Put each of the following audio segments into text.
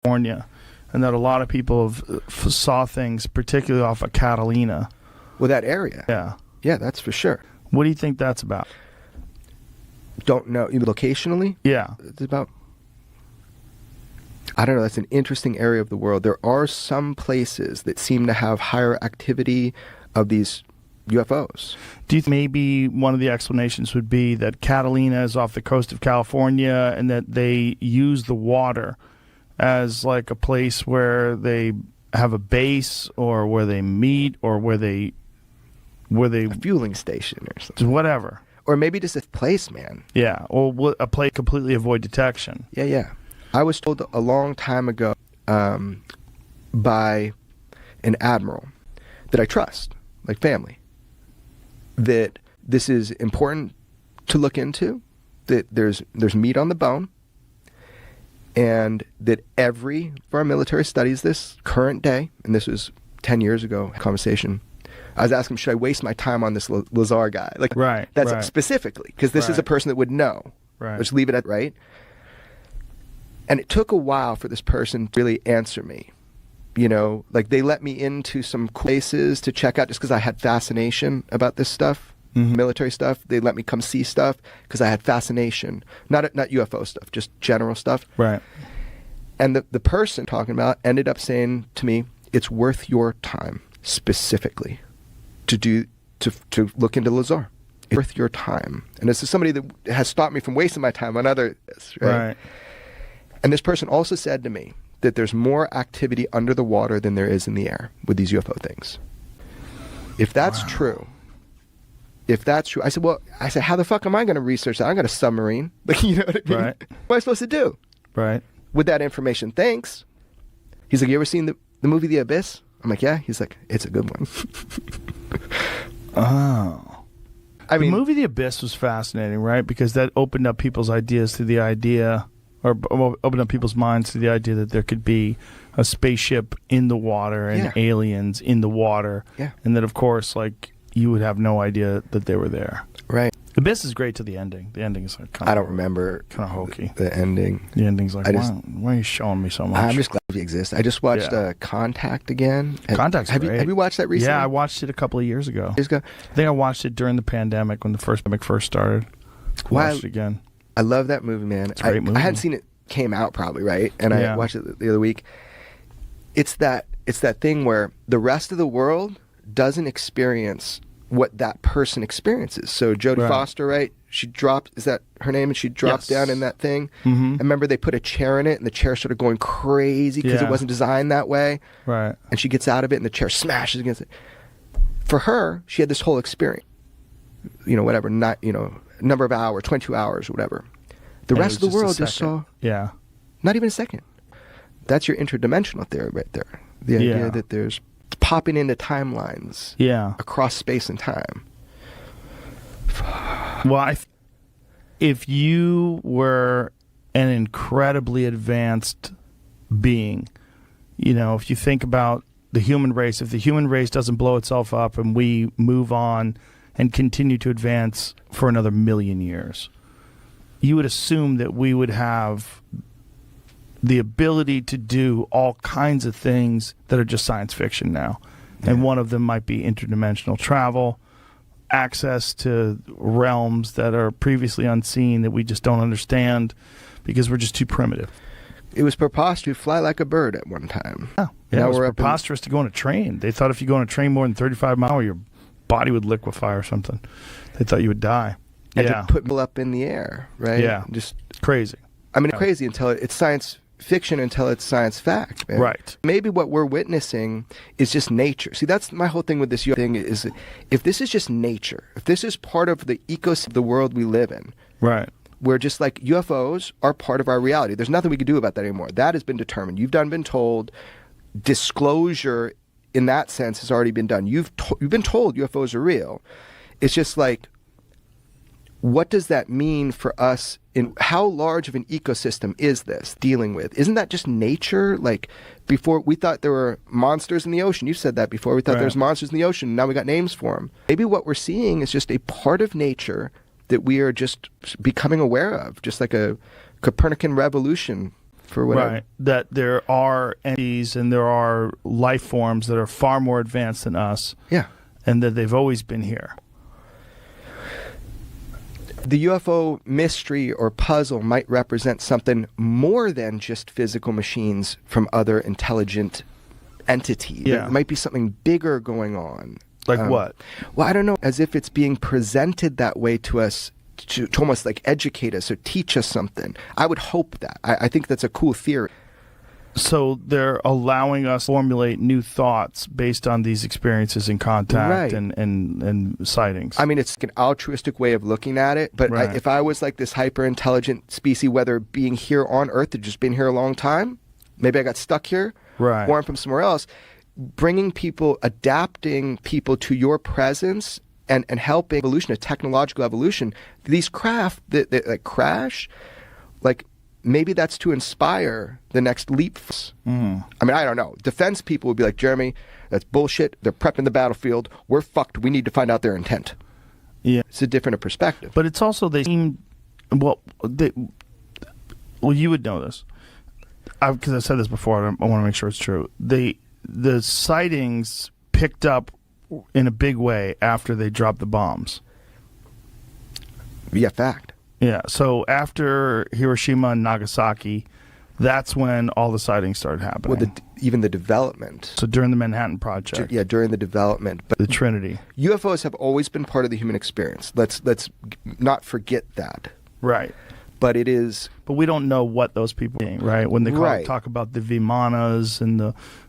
California, and that a lot of people saw things, particularly off of Catalina. Well, that area. Yeah. Yeah, that's for sure. What do you think that's about? Don't know. Locationally? Yeah. It's about... I don't know. That's an interesting area of the world. There are some places that seem to have higher activity of these UFOs. Do you think maybe one of the explanations would be that Catalina is off the coast of California and that they use the water as like a place where they have a base or where they meet or where they a fueling station or something. Whatever. Or maybe just a place, man. Yeah, or a place completely avoid detection. Yeah. I was told a long time ago by an admiral that I trust, like family, that this is important to look into, that there's meat on the bone, and that every of our military studies this current day, and this was 10 years ago, conversation, I was asking him, should I waste my time on this Lazar guy? Like, right, that's right. Specifically, because this is a person that would know. Right. Let's leave it at right. And it took a while for this person to really answer me. You know, like they let me into some places to check out just because I had fascination about this stuff, military stuff. They let me come see stuff because I had fascination, not UFO stuff, just general stuff. Right. And the person talking about ended up saying to me, it's worth your time specifically to look into Lazar. It's worth your time. And this is somebody that has stopped me from wasting my time on others. Right. And this person also said to me that there's more activity under the water than there is in the air with these UFO things. If that's true, I said, how the fuck am I going to research that? I got a submarine. Like, you know what I mean? Right. What am I supposed to do? Right. With that information? Thanks. He's like, you ever seen the movie The Abyss? I'm like, yeah. He's like, it's a good one. Oh. I mean, the movie The Abyss was fascinating, right? Because that opened up people's ideas to the idea... or open up people's minds to the idea that there could be a spaceship in the water and aliens in the water. Yeah. And that, of course, like, you would have no idea that they were there. Right. Abyss is great to the ending. The ending is like kind of... I don't remember... kind of hokey. The ending. The ending's like, why are you showing me so much? I'm just glad you exist. I just watched Contact again. Contact's great. Have you watched that recently? Yeah, I watched it a couple of years ago. Years ago? I think I watched it during the pandemic when the pandemic first started. Watched it again. I love that movie, man. It's a great movie. I hadn't seen it. Came out probably, right? And I watched it the other week. It's that thing where the rest of the world doesn't experience what that person experiences. So Jodie Foster, right? She dropped, is that her name? And she dropped down in that thing. Mm-hmm. I remember they put a chair in it and the chair started going crazy because it wasn't designed that way. Right. And she gets out of it and the chair smashes against it. For her, she had this whole experience. You know, whatever, number of hours, 22 hours or whatever. The rest of the world just saw... Yeah. Not even a second. That's your interdimensional theory right there. The idea that there's popping into timelines across space and time. Well, if you were an incredibly advanced being, you know, if you think about the human race, if the human race doesn't blow itself up and we move on and continue to advance for another 1,000,000 years... you would assume that we would have the ability to do all kinds of things that are just science fiction now. Yeah. And one of them might be interdimensional travel, access to realms that are previously unseen that we just don't understand because we're just too primitive. It was preposterous to fly like a bird at one time. Yeah, it was preposterous to go on a train. They thought if you go on a train more than 35 miles, your body would liquefy or something. They thought you would die. And to put people up in the air, right? Yeah, just crazy. I mean, crazy until it's science fiction until it's science fact, man. Right. Maybe what we're witnessing is just nature. See, that's my whole thing with this thing is if this is just nature, if this is part of the ecosystem of the world we live in, right? Where just like UFOs are part of our reality. There's nothing we can do about that anymore. That has been determined. You've been told. Disclosure in that sense has already been done. You've been told UFOs are real. It's just like, what does that mean for us? In how large of an ecosystem is this dealing with? Isn't that just nature? Like before, we thought there were monsters in the ocean. You said that before. We thought there was monsters in the ocean. Now we got names for them. Maybe what we're seeing is just a part of nature that we are just becoming aware of, just like a Copernican revolution. for whatever. Right. That there are entities and there are life forms that are far more advanced than us. Yeah. And that they've always been here. The UFO mystery or puzzle might represent something more than just physical machines from other intelligent entities. Yeah. There might be something bigger going on. Like what? Well, I don't know. As if it's being presented that way to us to almost like educate us or teach us something. I would hope that. I think that's a cool theory. So they're allowing us to formulate new thoughts based on these experiences in contact and sightings. I mean, it's an altruistic way of looking at it, but if I was like this hyper-intelligent species, whether being here on Earth or just been here a long time, maybe I got stuck here, or I'm from somewhere else, bringing people, adapting people to your presence and helping evolution, a technological evolution, these craft that like crash, like, maybe that's to inspire the next leap. I mean, I don't know. Defense people would be like, Jeremy, that's bullshit. They're prepping the battlefield. We're fucked. We need to find out their intent. Yeah. It's a different perspective. But it's also, they seem, well, you would know this. Because I said this before. I want to make sure it's true. The sightings picked up in a big way after they dropped the bombs. Yeah, fact. Yeah, so after Hiroshima and Nagasaki, that's when all the sightings started happening. Well, even the development. So during the Manhattan Project. Yeah, during the development. But the Trinity. UFOs have always been part of the human experience. Let's not forget that. Right. But it is... But we don't know what those people are seeing, right? When they talk about the Vimanas and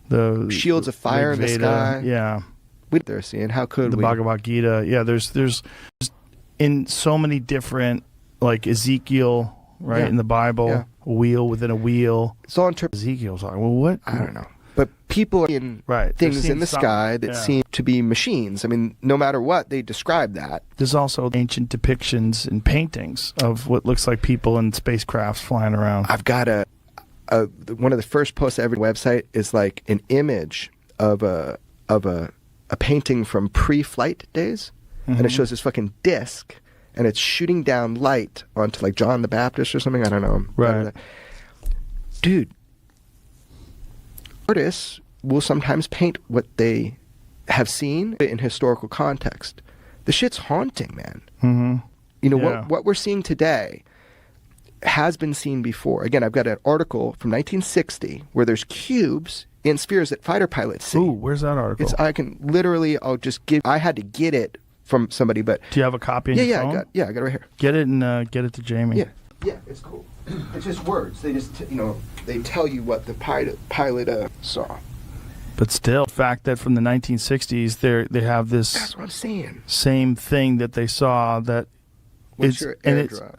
the shields of fire in the sky. Yeah. What they're seeing. How could we? The Bhagavad Gita. Yeah, there's in so many different... Like Ezekiel, right, in the Bible, a wheel within a wheel. It's all interpreted. Ezekiel's like, well, what? I don't know. But people are seeing things in the sky that seem to be machines. I mean, no matter what, they describe that. There's also ancient depictions and paintings of what looks like people in spacecrafts flying around. I've got one of the first posts on every website is like an image of a painting from pre-flight days, and it shows this fucking disc. And it's shooting down light onto like John the Baptist or something. I don't know. Right. Dude, artists will sometimes paint what they have seen in historical context. The shit's haunting, man. Mm-hmm. You know, what we're seeing today has been seen before. Again, I've got an article from 1960 where there's cubes in spheres that fighter pilots see. Ooh, where's that article? I'll just give, I had to get it from somebody, but do you have a copy? In your phone? I got it right here. Get it and get it to Jamie. Yeah, it's cool. It's just words. They just they tell you what the pilot saw. But still, the fact that from the 1960s they have this. That's what I'm saying. Same thing that they saw that. What's your AirDrop?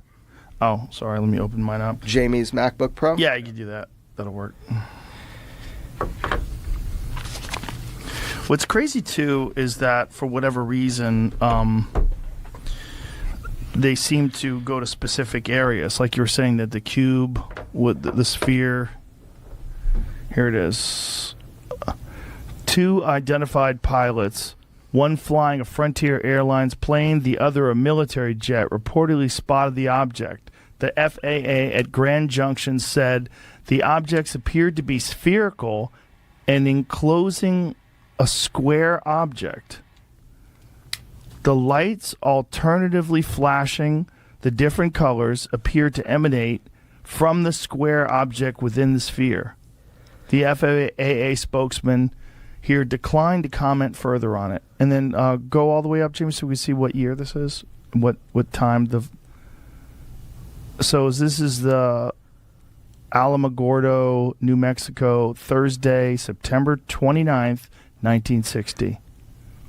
Oh, sorry. Let me open mine up. Jamie's MacBook Pro. Yeah, you can do that. That'll work. What's crazy, too, is that for whatever reason, they seem to go to specific areas. Like you were saying that the cube, with the sphere, here it is. 2 identified pilots, one flying a Frontier Airlines plane, the other a military jet, reportedly spotted the object. The FAA at Grand Junction said the objects appeared to be spherical and enclosing a square object. The lights alternatively flashing the different colors appeared to emanate from the square object within the sphere. The FAA spokesman here declined to comment further on it. And then go all the way up, Jimmy, so we can see what year this is, what time the... So this is the Alamogordo, New Mexico, Thursday, September 29th, 1960.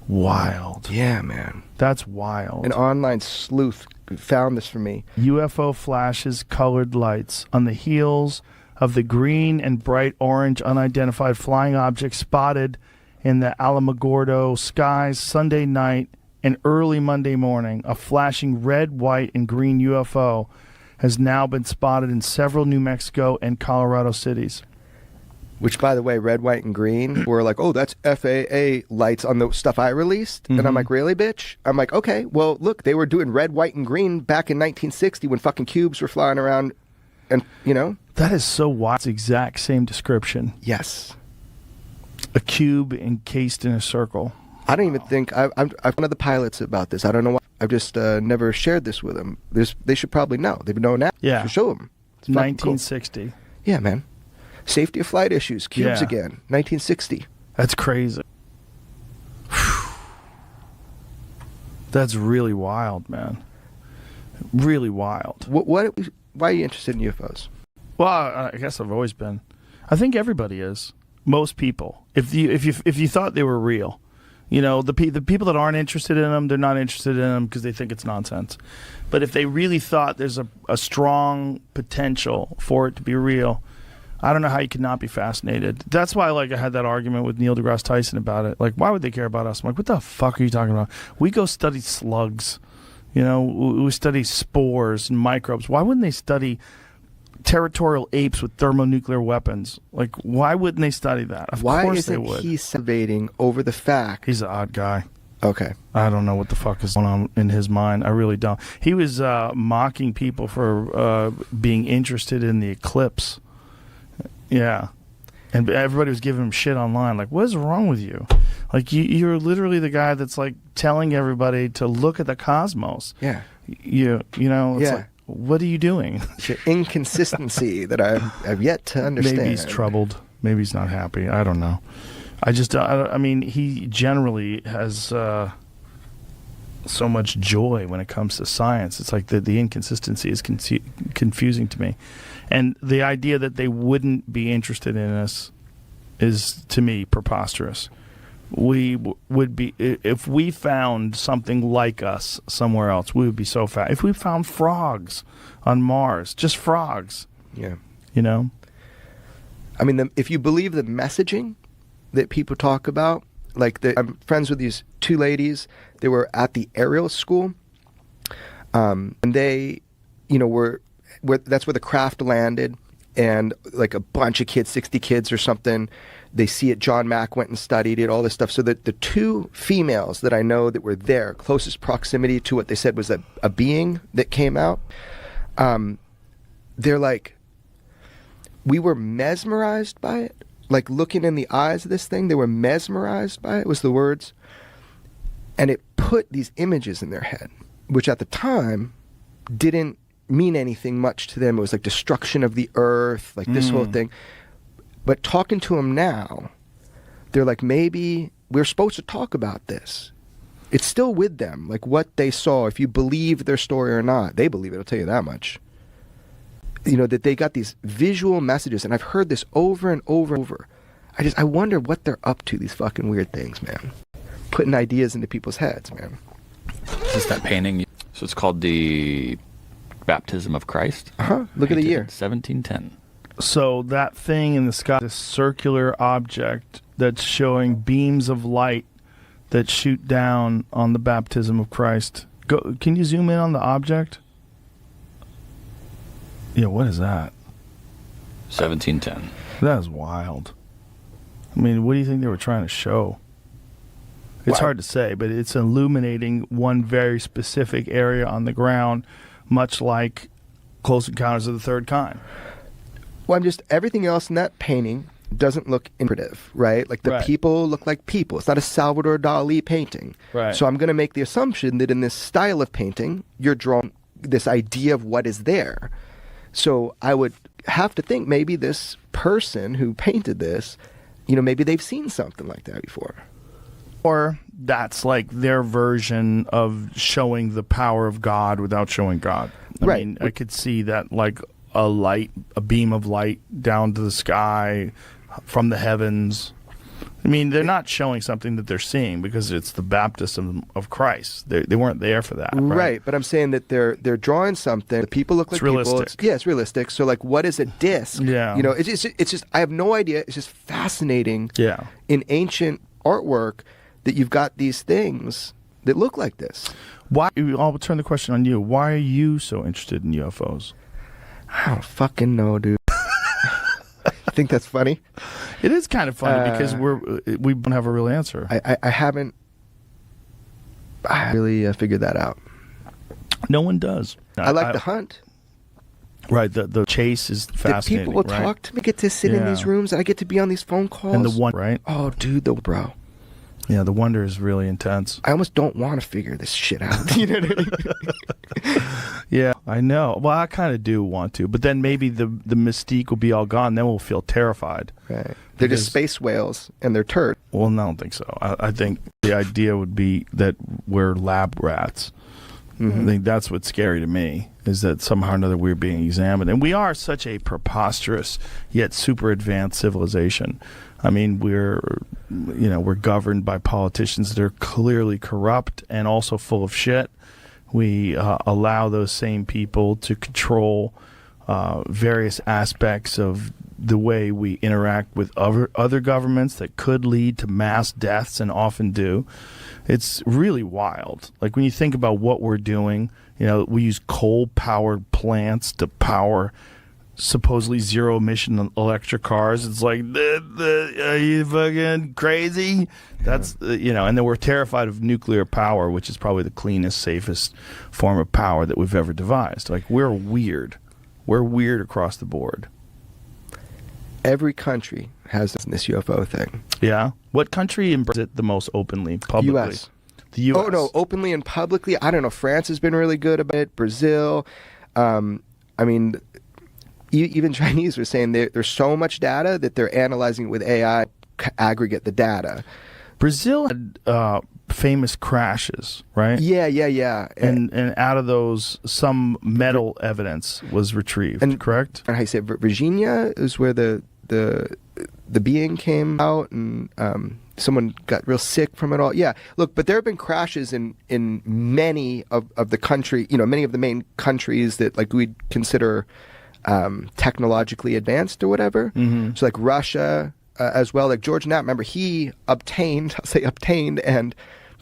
Wild. Yeah, man. That's wild. An online sleuth found this for me. UFO flashes colored lights on the heels of the green and bright orange unidentified flying object spotted in the Alamogordo skies Sunday night and early Monday morning. A flashing red, white, and green UFO has now been spotted in several New Mexico and Colorado cities. Which, by the way, red, white, and green were like, oh, that's FAA lights on the stuff I released. Mm-hmm. And I'm like, really, bitch? I'm like, okay, well, look, they were doing red, white, and green back in 1960 when fucking cubes were flying around and you know. That is so wild. It's the exact same description. Yes. A cube encased in a circle. I don't even think I've one of the pilots about this. I don't know why. I've just never shared this with them. They should probably know. They've known now. Yeah. So show them. 1960. Cool. Yeah, man. Safety of flight issues. Cubes again. 1960. That's crazy. That's really wild, man. Really wild. Why are you interested in UFOs? Well, I guess I've always been. I think everybody is. Most people. If you thought they were real, you know, the people that aren't interested in them, they're not interested in them because they think it's nonsense. But if they really thought there's a strong potential for it to be real, I don't know how you could not be fascinated. That's why, like, I had that argument with Neil deGrasse Tyson about it. Like, why would they care about us? I'm like, what the fuck are you talking about? We go study slugs. You know, we study spores and microbes. Why wouldn't they study territorial apes with thermonuclear weapons? Like, why wouldn't they study that? Of course they would. Why isn't he salivating over the fact? He's an odd guy. Okay. I don't know what the fuck is going on in his mind. I really don't. He was mocking people for being interested in the eclipse. Yeah. And everybody was giving him shit online. Like, what is wrong with you? Like, you're literally the guy that's, like, telling everybody to look at the cosmos. Yeah. You know, it's like, what are you doing? It's an inconsistency that I've yet to understand. Maybe he's troubled. Maybe he's not happy. I don't know. I mean, he generally has so much joy when it comes to science. It's like the inconsistency is confusing to me. And the idea that they wouldn't be interested in us is, to me, preposterous. We would be, if we found something like us somewhere else, we would be so fast. If we found frogs on Mars, just frogs. Yeah. You know? I mean, if you believe the messaging that people talk about, like I'm friends with these two ladies. They were at the aerial school, and they, you know, that's where the craft landed, and like a bunch of kids, 60 kids or something, they see it. John Mack went and studied it, all this stuff. So that the two females that I know that were there, closest proximity to what they said was a being that came out, they're like, we were mesmerized by it. Like, looking in the eyes of this thing, they were mesmerized by it, was the words. And it put these images in their head, which at the time didn't mean anything much to them. It was like destruction of the earth, like this whole thing. But talking to them now, they're like, maybe we're supposed to talk about this. It's still with them, like what they saw. If you believe their story or not, they believe it, I'll tell you that much. You know, that they got these visual messages, and I've heard this over and over and over. I wonder what they're up to, these fucking weird things, man. Putting ideas into people's heads, man. Is that painting? So it's called the Baptism of Christ? Uh-huh. Look at the year. 1710. So that thing in the sky, this circular object that's showing beams of light that shoot down on the Baptism of Christ. Can you zoom in on the object? Yeah, what is that? 1710. That is wild. I mean, what do you think they were trying to show? It's hard to say, but it's illuminating one very specific area on the ground, much like Close Encounters of the Third Kind. Well, everything else in that painting doesn't look interpretive, right? Like the people look like people. It's not a Salvador Dali painting. Right. So I'm going to make the assumption that in this style of painting, you're drawing this idea of what is there. So I would have to think maybe this person who painted this, you know, maybe they've seen something like that before. Or that's like their version of showing the power of God without showing God. I mean, I could see that, like a beam of light down to the sky from the heavens. I mean, they're not showing something that they're seeing because it's the baptism of Christ. They weren't there for that. Right, but I'm saying that they're drawing something. The people look like realistic. People. It's realistic. So, like, what is a disc? Yeah. You know, it's just I have no idea. It's just fascinating. Yeah. In ancient artwork, that you've got these thing that look like this. Why? I'll turn the question on you. Why are you so interested in UFOs? I don't fucking know, dude. I think that's funny. It is kind of funny because we don't have a real answer. I haven't really figured that out. No one does. I like to hunt. Right, the chase is fascinating. People will talk to me, get to sit in these rooms, and I get to be on these phone calls. And the one, right? Oh, dude, bro. Yeah, the wonder is really intense. I almost don't want to figure this shit out. You know what I mean? Yeah, I know. Well, I kind of do want to, but then maybe the mystique will be all gone. Then we'll feel terrified. Right. They're just space whales, and they're turd. Well, no, I don't think so. I think the idea would be that we're lab rats. I think that's what's scary to me, is that somehow or another we're being examined. And we are such a preposterous yet super advanced civilization. I mean, we're governed by politicians that are clearly corrupt and also full of shit. We allow those same people to control various aspects of the way we interact with other governments that could lead to mass deaths and often do. It's really wild. Like when you think about what we're doing, we use coal-powered plants to power supposedly zero-emission electric cars. It's like, are you fucking crazy? That's, and then we're terrified of nuclear power, which is probably the cleanest, safest form of power that we've ever devised. Like, we're weird. We're weird across the board. Every country has this UFO thing. Yeah? What country embraces it the most openly, publicly? U.S. The U.S. Oh, no, openly and publicly. I don't know. France has been really good about it. Brazil. Even Chinese were saying there's so much data that they're analyzing it with AI, aggregate the data. Brazil had famous crashes, right? Yeah. And out of those, some metal evidence was retrieved, correct? And I say Virginia is where the being came out, and someone got real sick from it all. Yeah, look, but there have been crashes in many of the country, many of the main countries that like we'd consider technologically advanced or whatever. Mm-hmm. So like Russia as well. Like George Knapp, remember he obtained and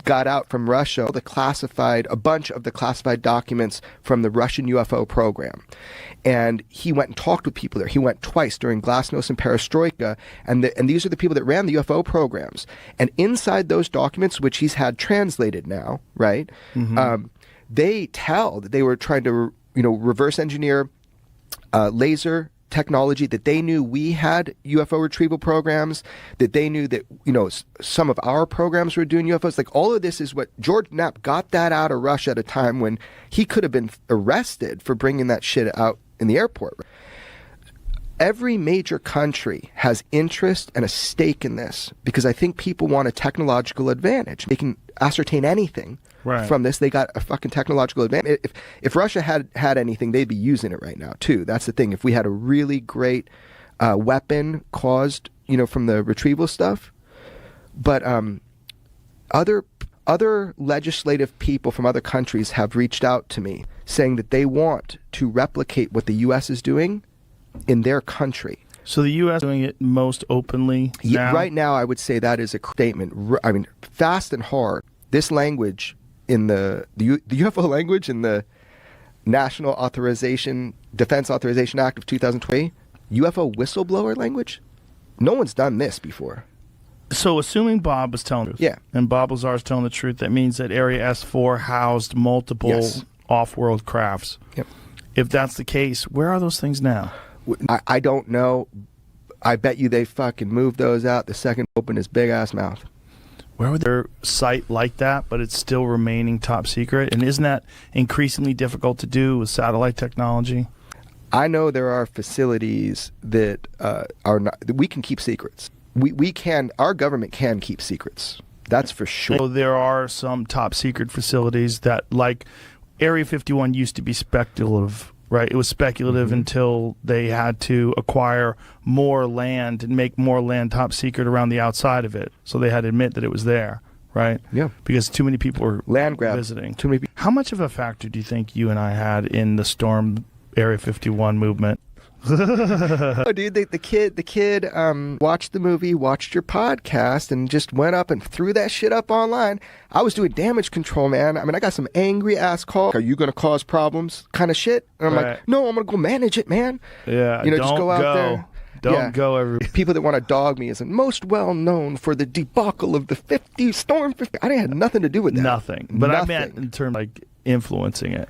got out from Russia a bunch of the classified documents from the Russian UFO program. And he went and talked with people there. He went twice during Glasnost and Perestroika, and these are the people that ran the UFO programs. And inside those documents, which he's had translated now, right? Mm-hmm. They tell that they were trying to, reverse engineer laser technology, that they knew we had UFO retrieval programs, that they knew that, some of our programs were doing UFOs. Like all of this is what George Knapp got that out of Russia at a time when he could have been arrested for bringing that shit out in the airport. Every major country has interest and a stake in this because I think people want a technological advantage. They can ascertain anything from this. They got a fucking technological advantage. If Russia had anything, they'd be using it right now too. That's the thing. If we had a really great weapon caused, from the retrieval stuff, but other legislative people from other countries have reached out to me saying that they want to replicate what the U.S. is doing in their country. So the U.S. is doing it most openly now? Yeah, right now, I would say that is a statement. I mean, fast and hard. This language in the UFO language in the National Defense Authorization Act of 2020, UFO whistleblower language, no one's done this before. So assuming Bob was telling the truth, and Bob Lazar is telling the truth, that means that Area S4 housed multiple off-world crafts. Yep. If that's the case, where are those things now? I don't know. I bet you they fucking moved those out the second opened his big-ass mouth. Where would their site like that, but it's still remaining top secret? And isn't that increasingly difficult to do with satellite technology? I know there are facilities that are not. We can keep secrets. We can. Our government can keep secrets. That's for sure. So there are some top secret facilities that, like Area 51, used to be speculative. Right, it was speculative until they had to acquire more land and make more land top secret around the outside of it. So they had to admit that it was there, right? Yeah. Because too many people were land grab visiting. Too many people. How much of a factor do you think you and I had in the Storm Area 51 movement? Oh, dude, the kid watched the movie, watched your podcast, and just went up and threw that shit up online. I was doing damage control, man. I mean, I got some angry ass calls. Are you going to cause problems? Kind of shit. And I'm like, no, I'm going to go manage it, man. Yeah, just go out there. Don't go every. People that want to dog me as most well known for the debacle of the Storm 50. I didn't have nothing to do with that. Nothing. But I meant in terms of like influencing it.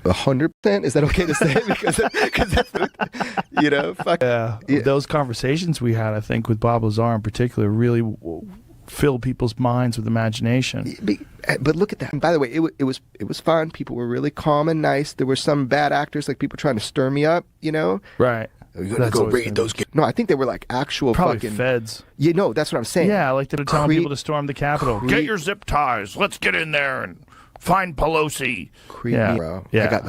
100%. Is that okay to say? Because that's, fuck. Yeah. Those conversations we had, I think, with Bob Lazar in particular, really fill people's minds with imagination. But look at that. And by the way, it was fun. People were really calm and nice. There were some bad actors, like people trying to stir me up, Right. You're going to go raid those kids. No, I think they were like actual probably fucking feds. Yeah, no, that's what I'm saying. Yeah, like they were telling people to storm the Capitol. Get your zip ties. Let's get in there and find Pelosi. Creepy, bro. Yeah.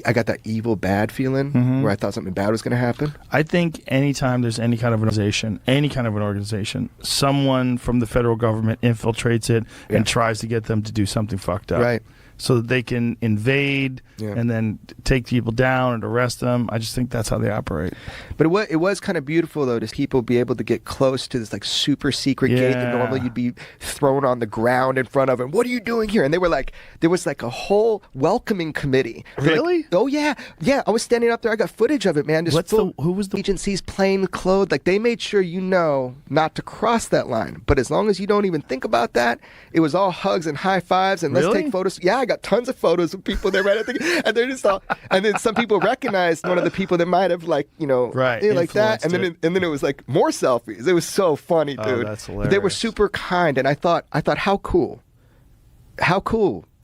I got that evil bad feeling where I thought something bad was going to happen. I think anytime there's any kind of an organization, someone from the federal government infiltrates it and tries to get them to do something fucked up. Right. So that they can invade and then take people down and arrest them. I just think that's how they operate. But it was kind of beautiful, though, to people be able to get close to this like super secret gate that normally you'd be thrown on the ground in front of. And what are you doing here? And they were like, there was like a whole welcoming committee. Really? Like, oh yeah, yeah. I was standing up there. I got footage of it, man. Just who was the agencies plain clothed? Like they made sure not to cross that line. But as long as you don't even think about that, it was all hugs and high fives and let's take photos. Yeah, I got tons of photos of people there, right? I think, and they're just all, and then some people recognized one of the people that might have like like that, and then it was like more selfies. It was so funny, dude. Oh, that's hilarious. They were super kind, and I thought how cool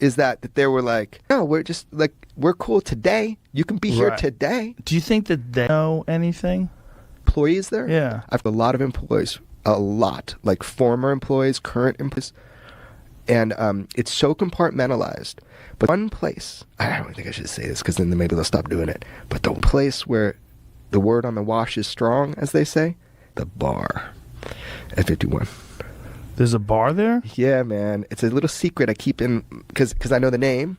is that they were like, no, we're just like we're cool today. You can be here today. Do you think that they know anything? Employees there? Yeah, I've a lot of employees, like former employees, current employees. And it's so compartmentalized. But one place, I don't think I should say this because then maybe they'll stop doing it. But the place where the word on the wash is strong, as they say, the bar at 51. There's a bar there? Yeah, man. It's a little secret I keep in because I know the name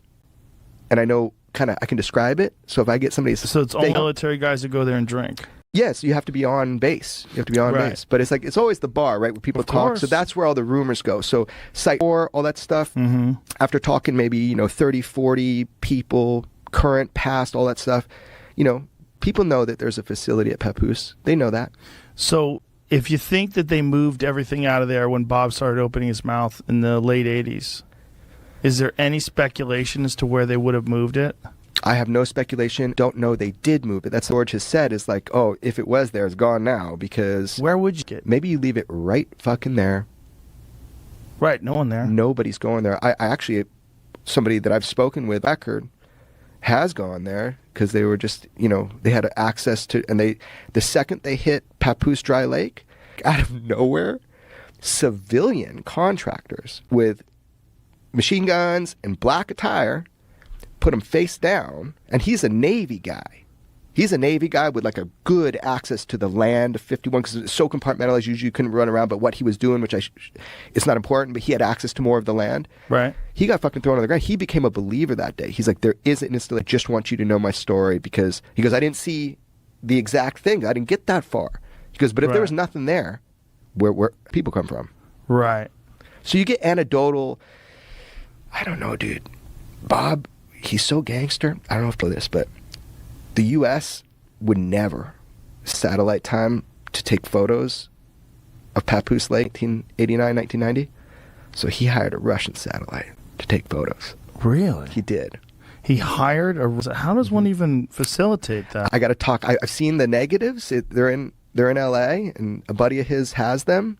and I know I can describe it. So if I get somebody... So it's all military guys that go there and drink? Yes, you have to be on base. You have to be on base. But it's like it's always the bar, right, where people talk. So that's where all the rumors go. So Site 4, all that stuff, after talking maybe, 30, 40 people, current, past, all that stuff, people know that there's a facility at Papoose. They know that. So if you think that they moved everything out of there when Bob started opening his mouth in the late 80s, is there any speculation as to where they would have moved it? I have no speculation. Don't know they did move it. That's what George has said is like, oh, if it was there, it's gone now because... Where would you get? Maybe you leave it right fucking there. Right, no one there. Nobody's going there. I actually, somebody that I've spoken with, record, has gone there because they were just, they had access to... And the second they hit Papoose Dry Lake, out of nowhere, civilian contractors with machine guns and black attire... put him face down, and he's a Navy guy. He's a Navy guy with like a good access to the land of 51 because it's so compartmentalized. Usually you couldn't run around, but what he was doing, which it's not important, but he had access to more of the land. Right. He got fucking thrown on the ground. He became a believer that day. He's like, there is an instant. I just want you to know my story because he goes, I didn't see the exact thing. I didn't get that far. He goes, but if there was nothing there, where people come from. Right. So you get anecdotal. I don't know, dude. Bob. He's so gangster. I don't know if you know this, but the U.S. would never satellite time to take photos of Papoose Lake 1989, 1990. So he hired a Russian satellite to take photos. Really? He did. He hired a... How does one even facilitate that? I got to talk. I've seen the negatives. They're in L.A. and a buddy of his has them.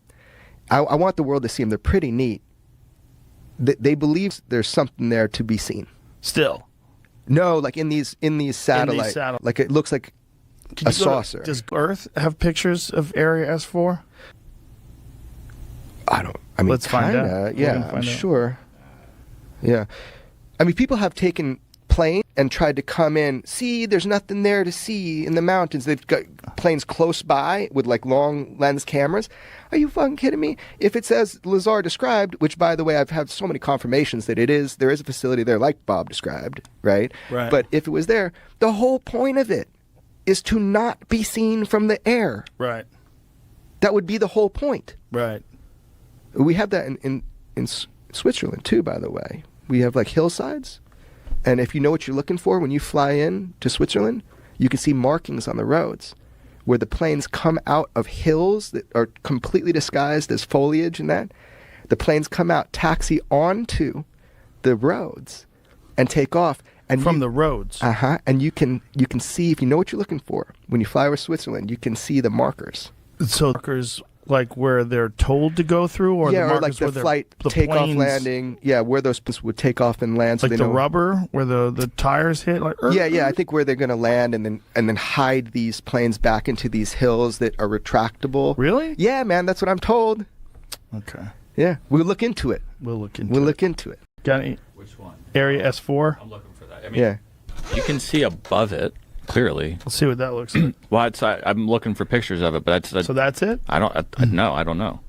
I want the world to see them. They're pretty neat. They believe there's something there to be seen. Still? No, like in these satellites. Like it looks like a saucer. Does Earth have pictures of Area S4? Let's find out. Yeah, I'm sure. Yeah. I mean, people have taken planes and tried to come in. See, there's nothing there to see in the mountains. They've got planes close by with like long lens cameras. Are you fucking kidding me? If it says Lazar described, which by the way, I've had so many confirmations that there is a facility there like Bob described, right? Right. But if it was there, the whole point of it is to not be seen from the air. Right. That would be the whole point. Right. We have that in Switzerland too, by the way. We have like hillsides. And if you know what you're looking for when you fly in to Switzerland, you can see markings on the roads where the planes come out of hills that are completely disguised as foliage and that. The planes come out, taxi onto the roads, and take off. And from the roads. And you can see, if you know what you're looking for, when you fly over Switzerland, you can see the markers. So markers like where they're told to go through, or the markers or like the where flight the takeoff, planes, landing. Yeah, where those planes would take off and land. So like they the know. rubber where the tires hit. Like Yeah. I think where they're going to land and then hide these planes back into these hills that are retractable. Really? Yeah, man. That's what I'm told. Okay. Yeah, we'll look into it. We'll look into it. Got any? Which one? Area S4. I'm looking for that. I mean, you can see above it clearly. Let's see what that looks like. Well, I'm looking for pictures of it, but so that's it. I don't know.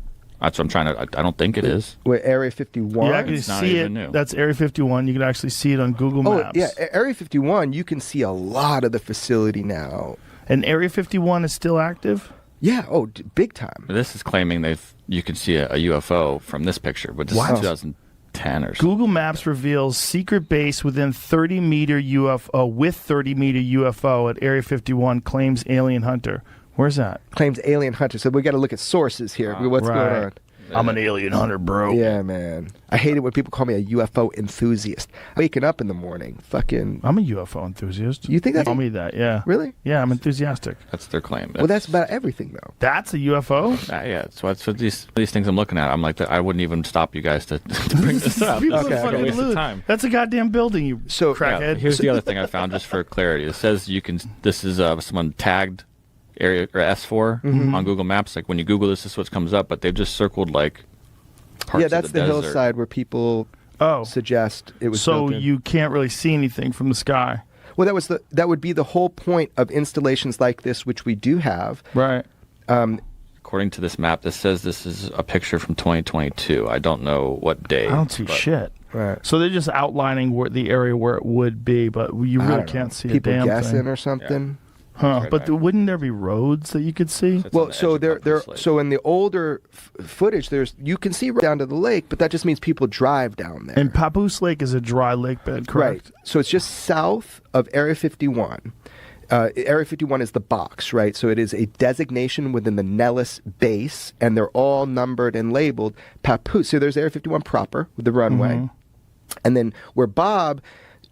That's what I'm trying to. I don't think it is. Where Area 51? You actually see it. New. That's Area 51. You can actually see it on Google Maps. Oh, yeah. Area 51, you can see a lot of the facility now. And Area 51 is still active? Yeah. Oh, big time. This is claiming you can see a UFO from this picture, but this is 2010 or something. Google Maps reveals secret base within 30-meter UFO with 30-meter UFO at Area 51, claims alien hunter. Where's that? Claims alien hunter. So we got to look at sources here. What's going on? I'm an alien hunter, bro. Yeah, man. I hate it when people call me a UFO enthusiast. Waking up in the morning, fucking. I'm a UFO enthusiast. You think that's? Call me that? Yeah. Really? Yeah, I'm enthusiastic. That's their claim. Well, that's about everything, though. That's a UFO. Yeah. So that's what these things I'm looking at. I'm like, I wouldn't even stop you guys to bring this up. Okay. Waste of time. That's a goddamn building, you crackhead. Yeah, here's the other thing I found just for clarity. It says you can. This is someone tagged area or S4 on Google Maps. Like when you Google this is what comes up, but they've just circled like. Yeah, that's the hillside where people suggest it was. So you can't really see anything from the sky. Well, that would be the whole point of installations like this, which we do have. Right. According to this map, this says this is a picture from 2022. I don't know what day. I don't see shit. Right. So they're just outlining the area where it would be, but you really can't see people a damn guessing thing. Or something. Yeah. Huh? But wouldn't there be roads that you could see? Well, so so in the older footage, you can see right down to the lake, but that just means people drive down there. And Papoose Lake is a dry lake bed, correct? Right. So it's just south of Area 51. Area 51 is the box, right? So it is a designation within the Nellis base, and they're all numbered and labeled Papoose. So there's Area 51 proper with the runway, and then where Bob,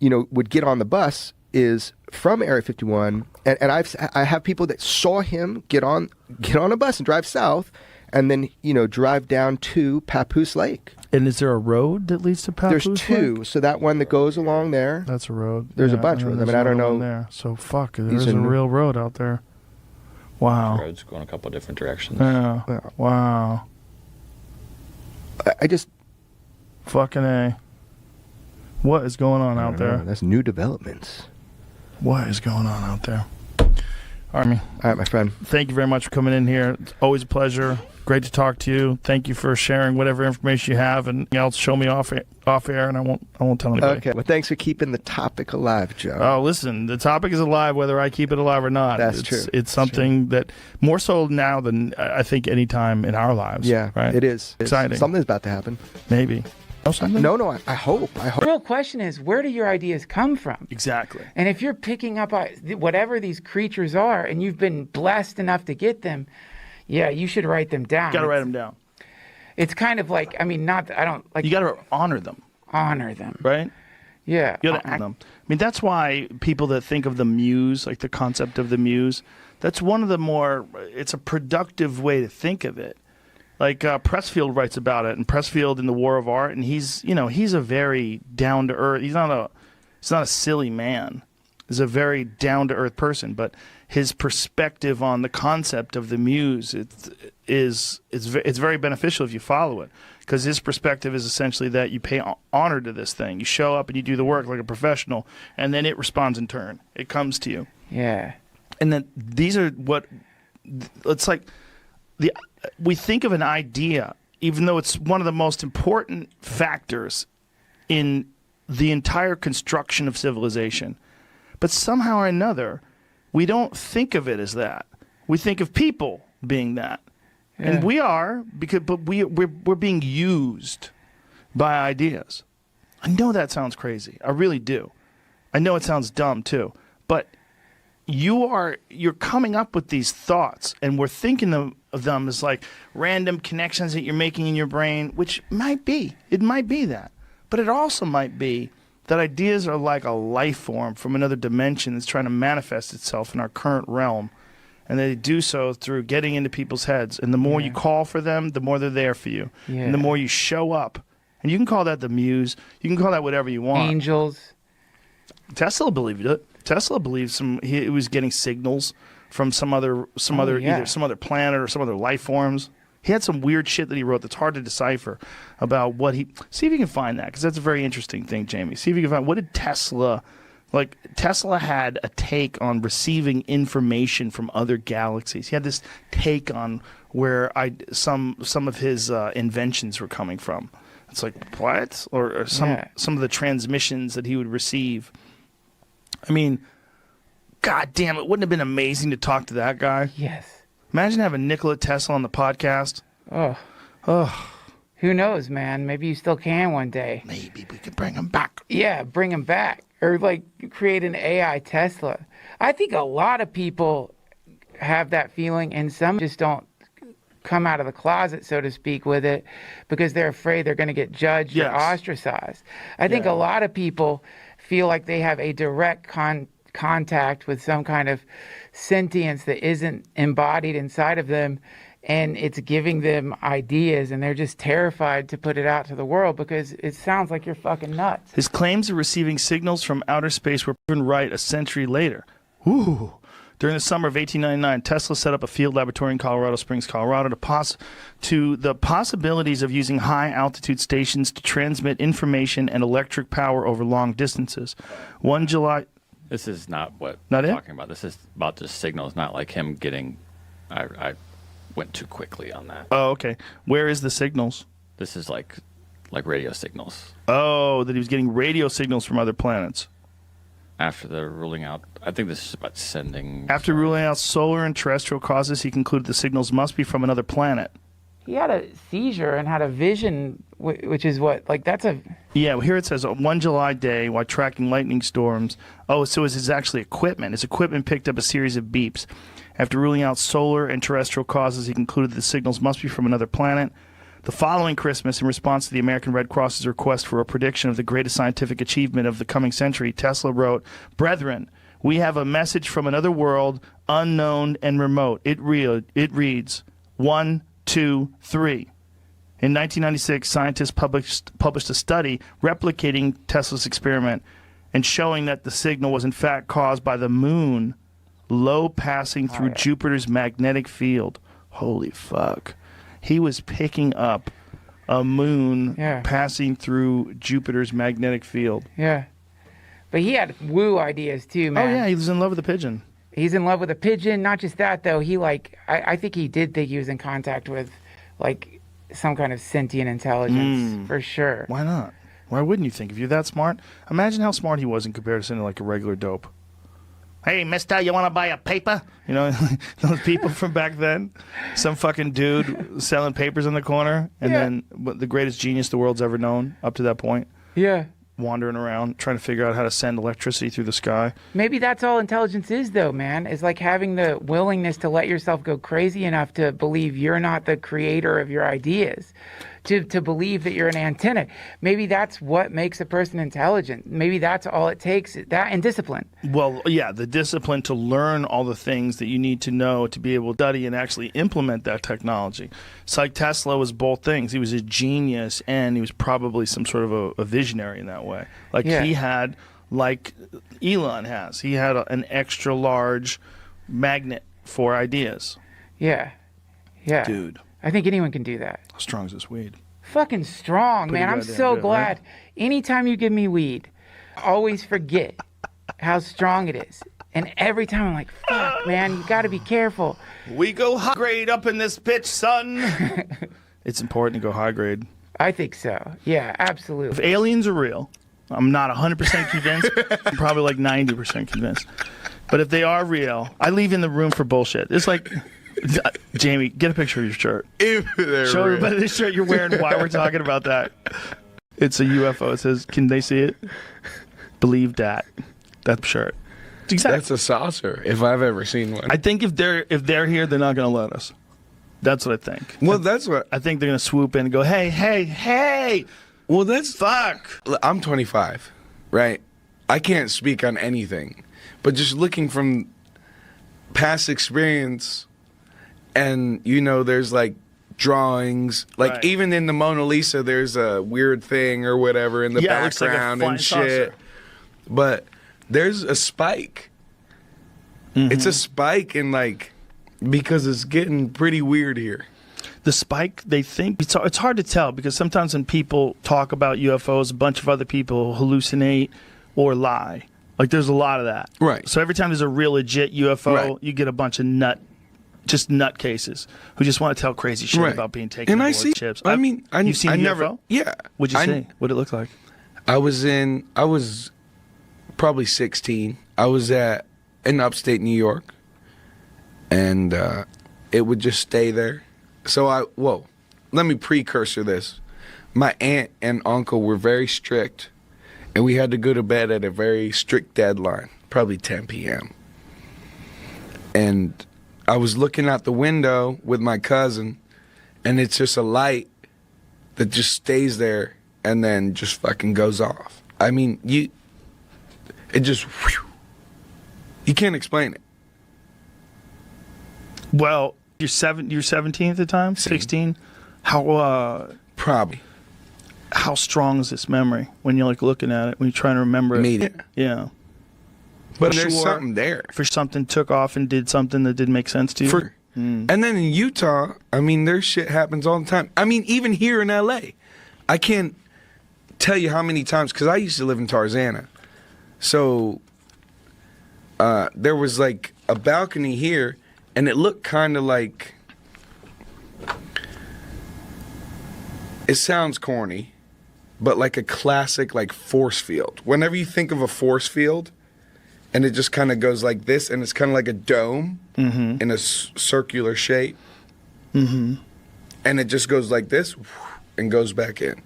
would get on the bus is from Area 51, and I have people that saw him get on a bus and drive south, and then drive down to Papoose Lake. And is there a road that leads to Papoose There's two. Lake? So that one that goes along there. That's a road. There's a bunch of roads. I mean, I don't know. There. So there's a real road out there. Wow. Roads going a couple of different directions. Yeah. Wow. I just fucking A. What is going on out there? That's new developments. What is going on out there? Army. All right, my friend. Thank you very much for coming in here. It's always a pleasure. Great to talk to you. Thank you for sharing whatever information you have, and else show me off air, and I won't tell anybody. Okay. Well, thanks for keeping the topic alive, Joe. Oh, listen, the topic is alive whether I keep it alive or not. That's true. It's something that more so now than I think any time in our lives. Yeah, right. It is exciting. Something's about to happen. Maybe. No, I hope. The real question is, where do your ideas come from? Exactly. And if you're picking up whatever these creatures are, and you've been blessed enough to get them, yeah, you should write them down. Got to write them down. It's kind of like, I don't like. You got to honor them. Honor them. Right? Yeah. You got to honor them. I mean, that's why people that think of the muse, like the concept of the muse, that's one of the more, it's a productive way to think of it. Like Pressfield writes about it, and Pressfield in The War of Art, and he's a very down to earth. He's not a silly man. He's a very down to earth person, but his perspective on the concept of the muse it's very beneficial if you follow it, because his perspective is essentially that you pay honor to this thing. You show up and you do the work like a professional, and then it responds in turn. It comes to you. Yeah. And then these are it's like we think of an idea, even though it's one of the most important factors in the entire construction of civilization. But somehow or another, we don't think of it as that. We think of people being that. Yeah. And we are, but we're being used by ideas. I know that sounds crazy. I really do. I know it sounds dumb too. But you're coming up with these thoughts, and we're thinking of them as like random connections that you're making in your brain, which might be. It might be that. But it also might be that ideas are like a life form from another dimension that's trying to manifest itself in our current realm. And they do so through getting into people's heads. And the more you call for them, the more they're there for you. Yeah. And the more you show up. And you can call that the muse. You can call that whatever you want. Angels. Tesla believed it. Tesla believes he was getting signals from some other either some other planet or some other life forms. He had some weird shit that he wrote that's hard to decipher about what he... See if you can find that, because that's a very interesting thing, Jamie. See if you can find... What did Tesla... Like, Tesla had a take on receiving information from other galaxies. He had this take on where some of his inventions were coming from. It's like, what? Or some of the transmissions that he would receive. I mean, God damn it, wouldn't it have been amazing to talk to that guy? Yes. Imagine having Nikola Tesla on the podcast. Oh. Who knows, man? Maybe you still can one day. Maybe we could bring him back. Yeah, bring him back. Or, like, create an AI Tesla. I think a lot of people have that feeling, and some just don't come out of the closet, so to speak, with it because they're afraid they're going to get judged or ostracized. I think a lot of people feel like they have a direct contact with some kind of sentience that isn't embodied inside of them, and it's giving them ideas, and they're just terrified to put it out to the world because it sounds like you're fucking nuts. His claims of receiving signals from outer space were proven right a century later. Ooh. During the summer of 1899, Tesla set up a field laboratory in Colorado Springs, Colorado, to the possibilities of using high-altitude stations to transmit information and electric power over long distances. 1 July... This is not what I'm talking about. This is about just signals, not like him getting... I went too quickly on that. Oh, okay. Where is the signals? This is like radio signals. Oh, that he was getting radio signals from other planets. After the ruling out, I think this is about sending... After ruling out solar and terrestrial causes, he concluded the signals must be from another planet. He had a seizure and had a vision, which is what, like, that's a... Yeah, well, here it says, on 1 July day, while tracking lightning storms... Oh, so it was his actually equipment. His equipment picked up a series of beeps. After ruling out solar and terrestrial causes, he concluded the signals must be from another planet. The following Christmas, in response to the American Red Cross's request for a prediction of the greatest scientific achievement of the coming century, Tesla wrote, "Brethren, we have a message from another world, unknown and remote. It reads, 1, 2, 3. In 1996, scientists published a study replicating Tesla's experiment and showing that the signal was in fact caused by the moon low passing through Jupiter's magnetic field. Holy fuck. He was picking up a moon passing through Jupiter's magnetic field. Yeah. But he had woo ideas too, man. Oh, yeah, he was in love with a pigeon. He's in love with a pigeon. Not just that, though. He, I think he did think he was in contact with, like, some kind of sentient intelligence, for sure. Why not? Why wouldn't you think? If you're that smart, imagine how smart he was in comparison to, like, a regular dope. Hey, mister, you want to buy a paper? You know, those people from back then. Some fucking dude selling papers in the corner, and then the greatest genius the world's ever known up to that point. Yeah. Wandering around, trying to figure out how to send electricity through the sky. Maybe that's all intelligence is, though, man. It's like having the willingness to let yourself go crazy enough to believe you're not the creator of your ideas. To believe that you're an antenna. Maybe that's what makes a person intelligent. Maybe that's all it takes, that and discipline. Well, yeah, the discipline to learn all the things that you need to know to be able to study and actually implement that technology. It's like Tesla was both things. He was a genius and he was probably some sort of a visionary in that way. Like he had, like Elon has, he had an extra large magnet for ideas. Yeah. Yeah. Dude. I think anyone can do that. How strong is this weed? Fucking strong, man. I'm so glad. Right? Anytime you give me weed, I always forget how strong it is. And every time I'm like, fuck, man, you got to be careful. We go high grade up in this bitch, son. It's important to go high grade. I think so. Yeah, absolutely. If aliens are real, I'm not 100% convinced. I'm probably like 90% convinced. But if they are real, I leave in the room for bullshit. It's like... Jamie, get a picture of your shirt. Show everybody the shirt you're wearing while we're talking about that. It's a UFO. It says, can they see it? Believe that. That shirt. That's a saucer, if I've ever seen one. I think if they're here, they're not going to let us. That's what I think. Well, that's what... I think they're going to swoop in and go, hey. Well, that's... Fuck. I'm 25. right? I can't speak on anything, but just looking from past experience, and there's like drawings, like Right. even in the Mona Lisa, there's a weird thing or whatever in the Yeah, it looks like a background flying and shit. saucer. But there's a spike. It's a spike, and like because it's getting pretty weird here. The spike, they think it's hard to tell because sometimes when people talk about UFOs, a bunch of other people hallucinate or lie. Like there's a lot of that. Right. So every time there's a real legit UFO, Right. you get a bunch of nut cases who just want to tell crazy shit Right. about being taken And I aboard see. ships. You've seen a never. UFO? Yeah. What'd you see? What'd it look like? I was probably 16. I was in upstate New York, and it would just stay there. So let me precursor this. My aunt and uncle were very strict, and we had to go to bed at a very strict deadline, probably 10 p.m. And I was looking out the window with my cousin, and it's just a light that just stays there and then just fucking goes off. I mean, it just, whew, you can't explain it. Well, you're 17 at the time? 16? Probably. How strong is this memory when you're like looking at it, when you're trying to remember it? Immediate. Yeah. But there's Sure. something there. For something took off and did something that didn't make sense to you? And then in Utah, I mean, there's shit happens all the time. I mean, even here in LA, I can't tell you how many times, because I used to live in Tarzana. So there was like a balcony here, and it looked kind of like, it sounds corny, but like a classic like force field. Whenever you think of a force field, and it just kind of goes like this, and it's kind of like a dome in a circular shape. And it just goes like this and goes back in.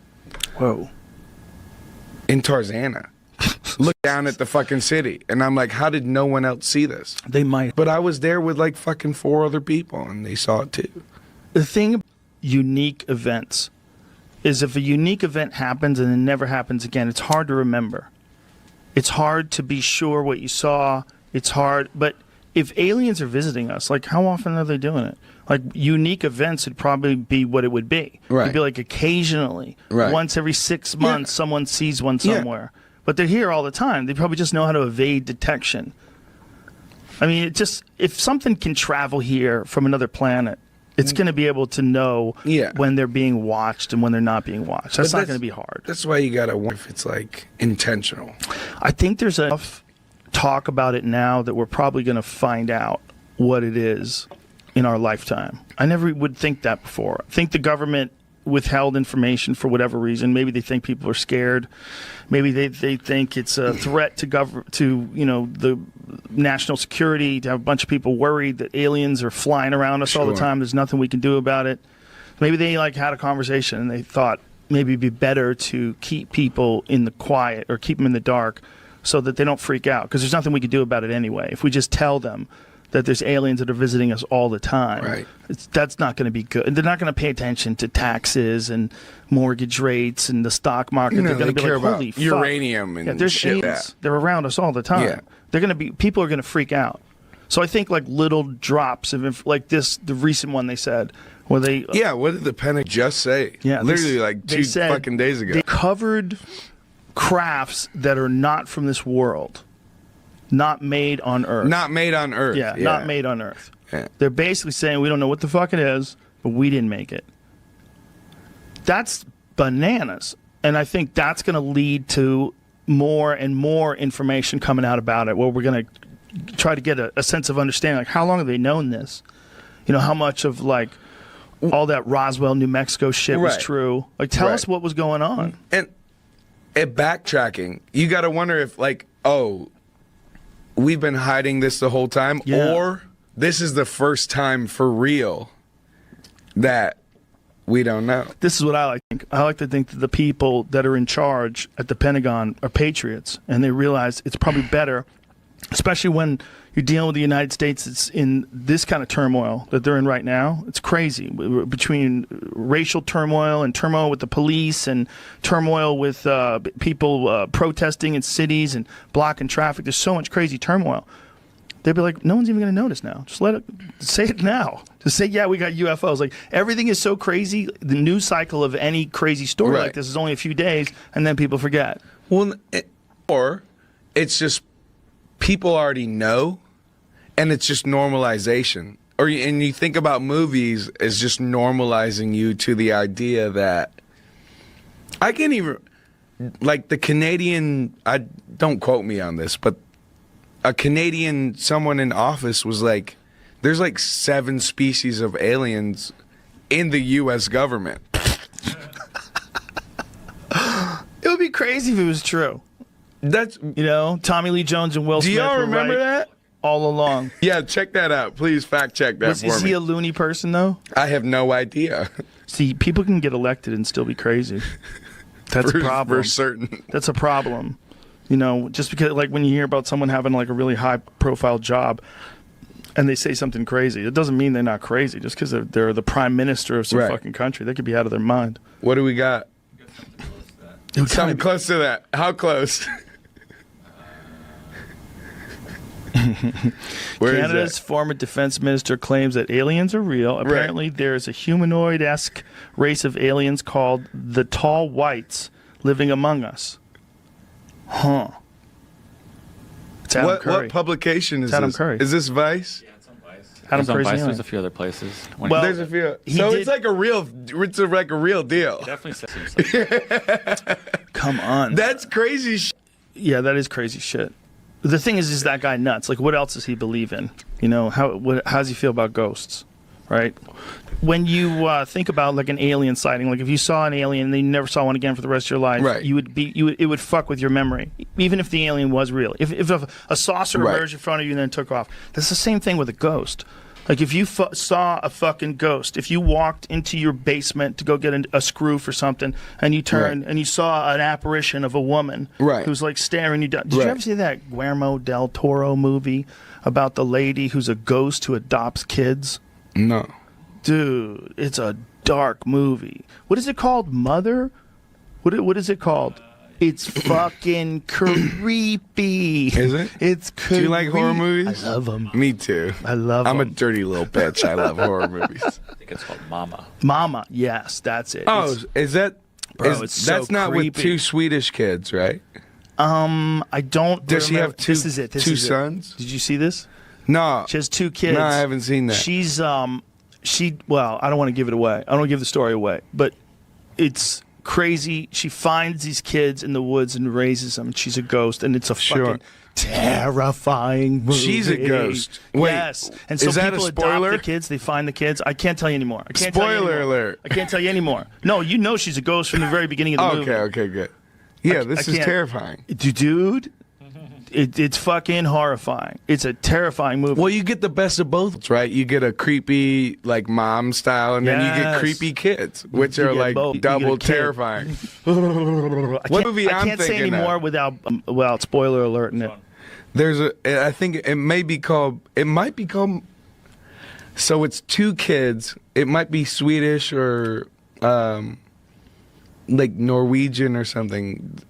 Whoa. In Tarzana. Look down at the fucking city. And I'm like, how did no one else see this? They might. But I was there with like fucking 4 other people, and they saw it too. The thing about unique events is if a unique event happens and it never happens again, it's hard to remember. It's hard to be sure what you saw. It's hard. But if aliens are visiting us, like how often are they doing it? Like unique events would probably be what it would be. Right. It'd be like occasionally, Right. once every 6 months, someone sees one somewhere. But they're here all the time. They probably just know how to evade detection. I mean, it just, if something can travel here from another planet, it's going to be able to know when they're being watched and when they're not being watched. That's not going to be hard. That's why you gotta wonder if it's like intentional. I think there's enough talk about it now that we're probably going to find out what it is in our lifetime. I never would think that before. I think the government withheld information for whatever reason. Maybe they think people are scared. Maybe they think it's a threat to the national security, to have a bunch of people worried that aliens are flying around us all the time. There's nothing we can do about it. Maybe they had a conversation and they thought maybe it'd be better to keep people in the quiet or keep them in the dark so that they don't freak out, because there's nothing we can do about it anyway. If we just tell them that there's aliens that are visiting us all the time, that's not going to be good. They're not going to pay attention to taxes and mortgage rates and the stock market. They're going to be care like, about holy fuck. uranium and there's shit. aliens. They're around us all the time. Yeah. They're going to be, people are going to freak out. So I think like little drops of like this, the recent one they said, where they what did the Pentagon just say? Yeah, literally like they 2 said fucking days ago. they covered crafts that are not from this world, not made on Earth. Not made on Earth. Yeah, not made on Earth. Yeah. They're basically saying we don't know what the fuck it is, but we didn't make it. That's bananas. And I think that's going to lead to more and more information coming out about it, where we're going to try to get a sense of understanding. Like, how long have they known this? You know, how much of like all that Roswell, New Mexico shit was true? Like, tell us what was going on. And backtracking, you got to wonder if like, we've been hiding this the whole time, or this is the first time for real that we don't know. This is what I like to think. I like to think that the people that are in charge at the Pentagon are patriots, and they realize it's probably better especially when you're dealing with the United States. It's in this kind of turmoil that they're in right now. It's crazy, between racial turmoil and turmoil with the police and turmoil with people protesting in cities and blocking traffic. There's so much crazy turmoil. They'd be like, no one's even going to notice now. Just say it now. Just say, yeah, we got UFOs. Like, everything is so crazy. The news cycle of any crazy story like this is only a few days, and then people forget. Well, or it's just people already know, and it's just normalization. And you think about movies as just normalizing you to the idea that I can't even, like the Canadian, don't quote me on this, but a Canadian, someone in office was like, there's like 7 species of aliens in the U.S. government. It would be crazy if it was true. That's, Tommy Lee Jones and Will Smith. Do y'all were remember right that? All along. Yeah, check that out. Please fact check that for me. Is he a loony person, though? I have no idea. See, people can get elected and still be crazy. That's a problem. For certain. That's a problem. Just because, like, when you hear about someone having, like, a really high-profile job and they say something crazy, it doesn't mean they're not crazy. Just because they're the prime minister of some fucking country. They could be out of their mind. What do we got? Something close to that. How close? Canada's former defense minister claims that aliens are real. Apparently, there is a humanoid-esque race of aliens called the Tall Whites living among us. Huh. It's Adam Curry. What publication is Adam this? Curry. Is this Vice? Yeah, it's on Vice. Adam It's on Curry's Vice. alien. There's a few other places. Well, There's a few. So it's like a real deal. Definitely seems like Come on. That's crazy. Yeah, that is crazy shit. The thing is that guy nuts? Like, what else does he believe in? How does he feel about ghosts? Right? When you think about like an alien sighting, like if you saw an alien and then you never saw one again for the rest of your life, it would fuck with your memory, even if the alien was real. If a saucer emerged in front of you and then took off, that's the same thing with a ghost. Like if you saw a fucking ghost, if you walked into your basement to go get a screw for something and you turned and you saw an apparition of a woman who's like staring you down. Did you ever see that Guillermo del Toro movie about the lady who's a ghost who adopts kids? No. Dude, it's a dark movie. What is it called? Mother? What is it called? It's fucking creepy. Is it? It's creepy. Do you like horror movies? I love them. Me too. I love them. I'm a dirty little bitch. I love horror movies. I think it's called Mama. Mama, yes, that's it. Oh, is that? Bro, it's so that's not creepy. with 2 Swedish kids, right? I don't. Does she have two? This is it. Two sons? Did you see this? No. She has 2 kids. No, I haven't seen that. She's well, I don't want to give it away. I don't want to give the story away, but it's crazy. She finds these kids in the woods and raises them. And she's a ghost, and it's a fucking terrifying movie. She's a ghost. Wait, yes. And so is that people a spoiler? adopt the kids. They find the kids. I can't tell you anymore. Spoiler alert. I can't tell you anymore. No, she's a ghost from the very beginning of the movie. Okay, good. Yeah, this is terrifying. Dude, it's fucking horrifying. It's a terrifying movie. Well, you get the best of both, right? You get a creepy, like, mom style, and then you get creepy kids, which are, like, both. double terrifying. What movie I I'm can't say thinking anymore of? without spoiler alert in it. I think it might be called, so it's 2 kids. It might be Swedish or, like, Norwegian or something.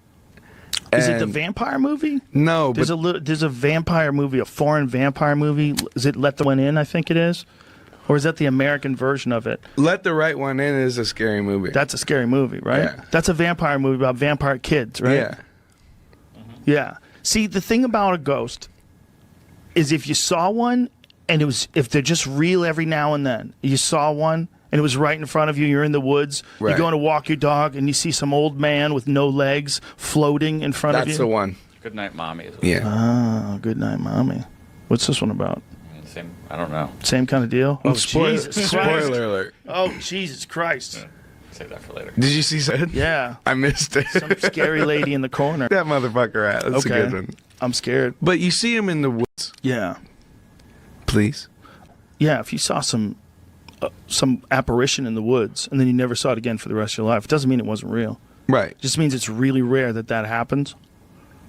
Is it the vampire movie? No, there's a vampire movie, a foreign vampire movie. Is it Let the One In? I think it is, or is that the American version of it? Let the Right One In is a scary movie. That's a scary movie, right? Yeah. That's a vampire movie about vampire kids, right? Yeah. Yeah. See, the thing about a ghost is if you saw one and if they're just real every now and then, you saw one and it was right in front of you, you're in the woods, you're going to walk your dog, and you see some old man with no legs floating in front of you. That's the one. Good Night Mommy. Yeah. Ah, Good Night Mommy. What's this one about? Same. I don't know. Same kind of deal? Oh, Spoiler Jesus Christ. alert. Oh, Jesus Christ. Save that for later. Did you see that? Yeah. I missed it. Some scary lady in the corner. That motherfucker out. That's Okay. a good one. I'm scared. But you see him in the woods. Yeah. Please. Yeah, if you saw some apparition in the woods and then you never saw it again for the rest of your life, it doesn't mean it wasn't real. Right. It just means it's really rare that happens.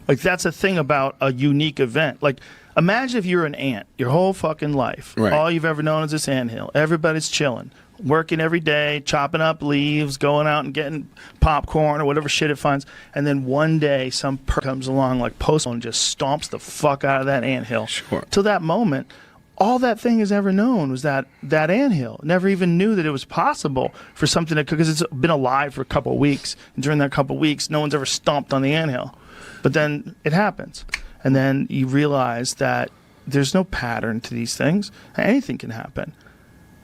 Like, that's a thing about a unique event. Like, Imagine if you're an ant your whole fucking life. Right. All you've ever known is this anthill. Everybody's chilling, working every day, chopping up leaves, going out and getting popcorn or whatever shit it finds. And then one day some comes along like Post and just stomps the fuck out of that anthill. Sure. Till that moment, all that thing has ever known was that anthill. Never even knew that it was possible for something to, because it's been alive for a couple of weeks. And during that couple of weeks, no one's ever stomped on the anthill. But then it happens. And then you realize that there's no pattern to these things. Anything can happen.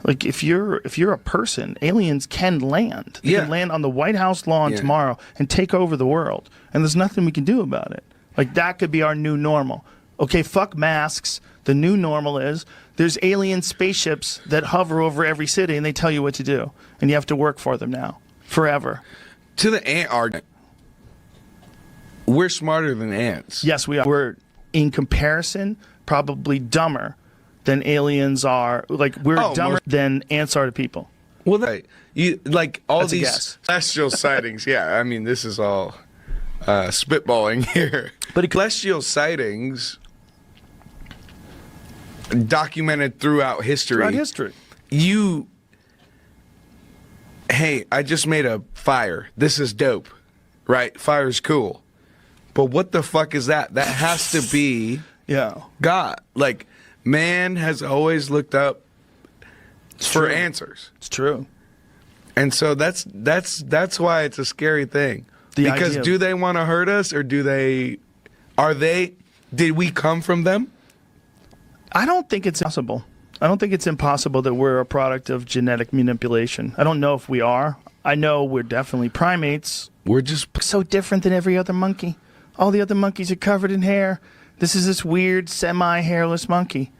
Like if you're a person, aliens can land. They can land on the White House lawn tomorrow and take over the world. And there's nothing we can do about it. Like that could be our new normal. Okay, fuck masks. The new normal is there's alien spaceships that hover over every city and they tell you what to do. And you have to work for them now. Forever. To the ant argument, we're smarter than ants. Yes, we are. We're, in comparison, probably dumber than aliens are. Like, we're dumber than ants are to people. Well, you like all That's a these guess. celestial sightings. Yeah, I mean, this is all spitballing here. But celestial sightings documented throughout history. Hey, I just made a fire. This is dope, right? Fire's cool. But what the fuck is that? That has to be God. Like, man has always looked up for answers. It's true. And so that's why it's a scary thing. Because do they want to hurt us, or did we come from them? I don't think it's possible. I don't think it's impossible that we're a product of genetic manipulation. I don't know if we are. I know we're definitely primates. We're just so different than every other monkey. All the other monkeys are covered in hair. This is this weird semi-hairless monkey.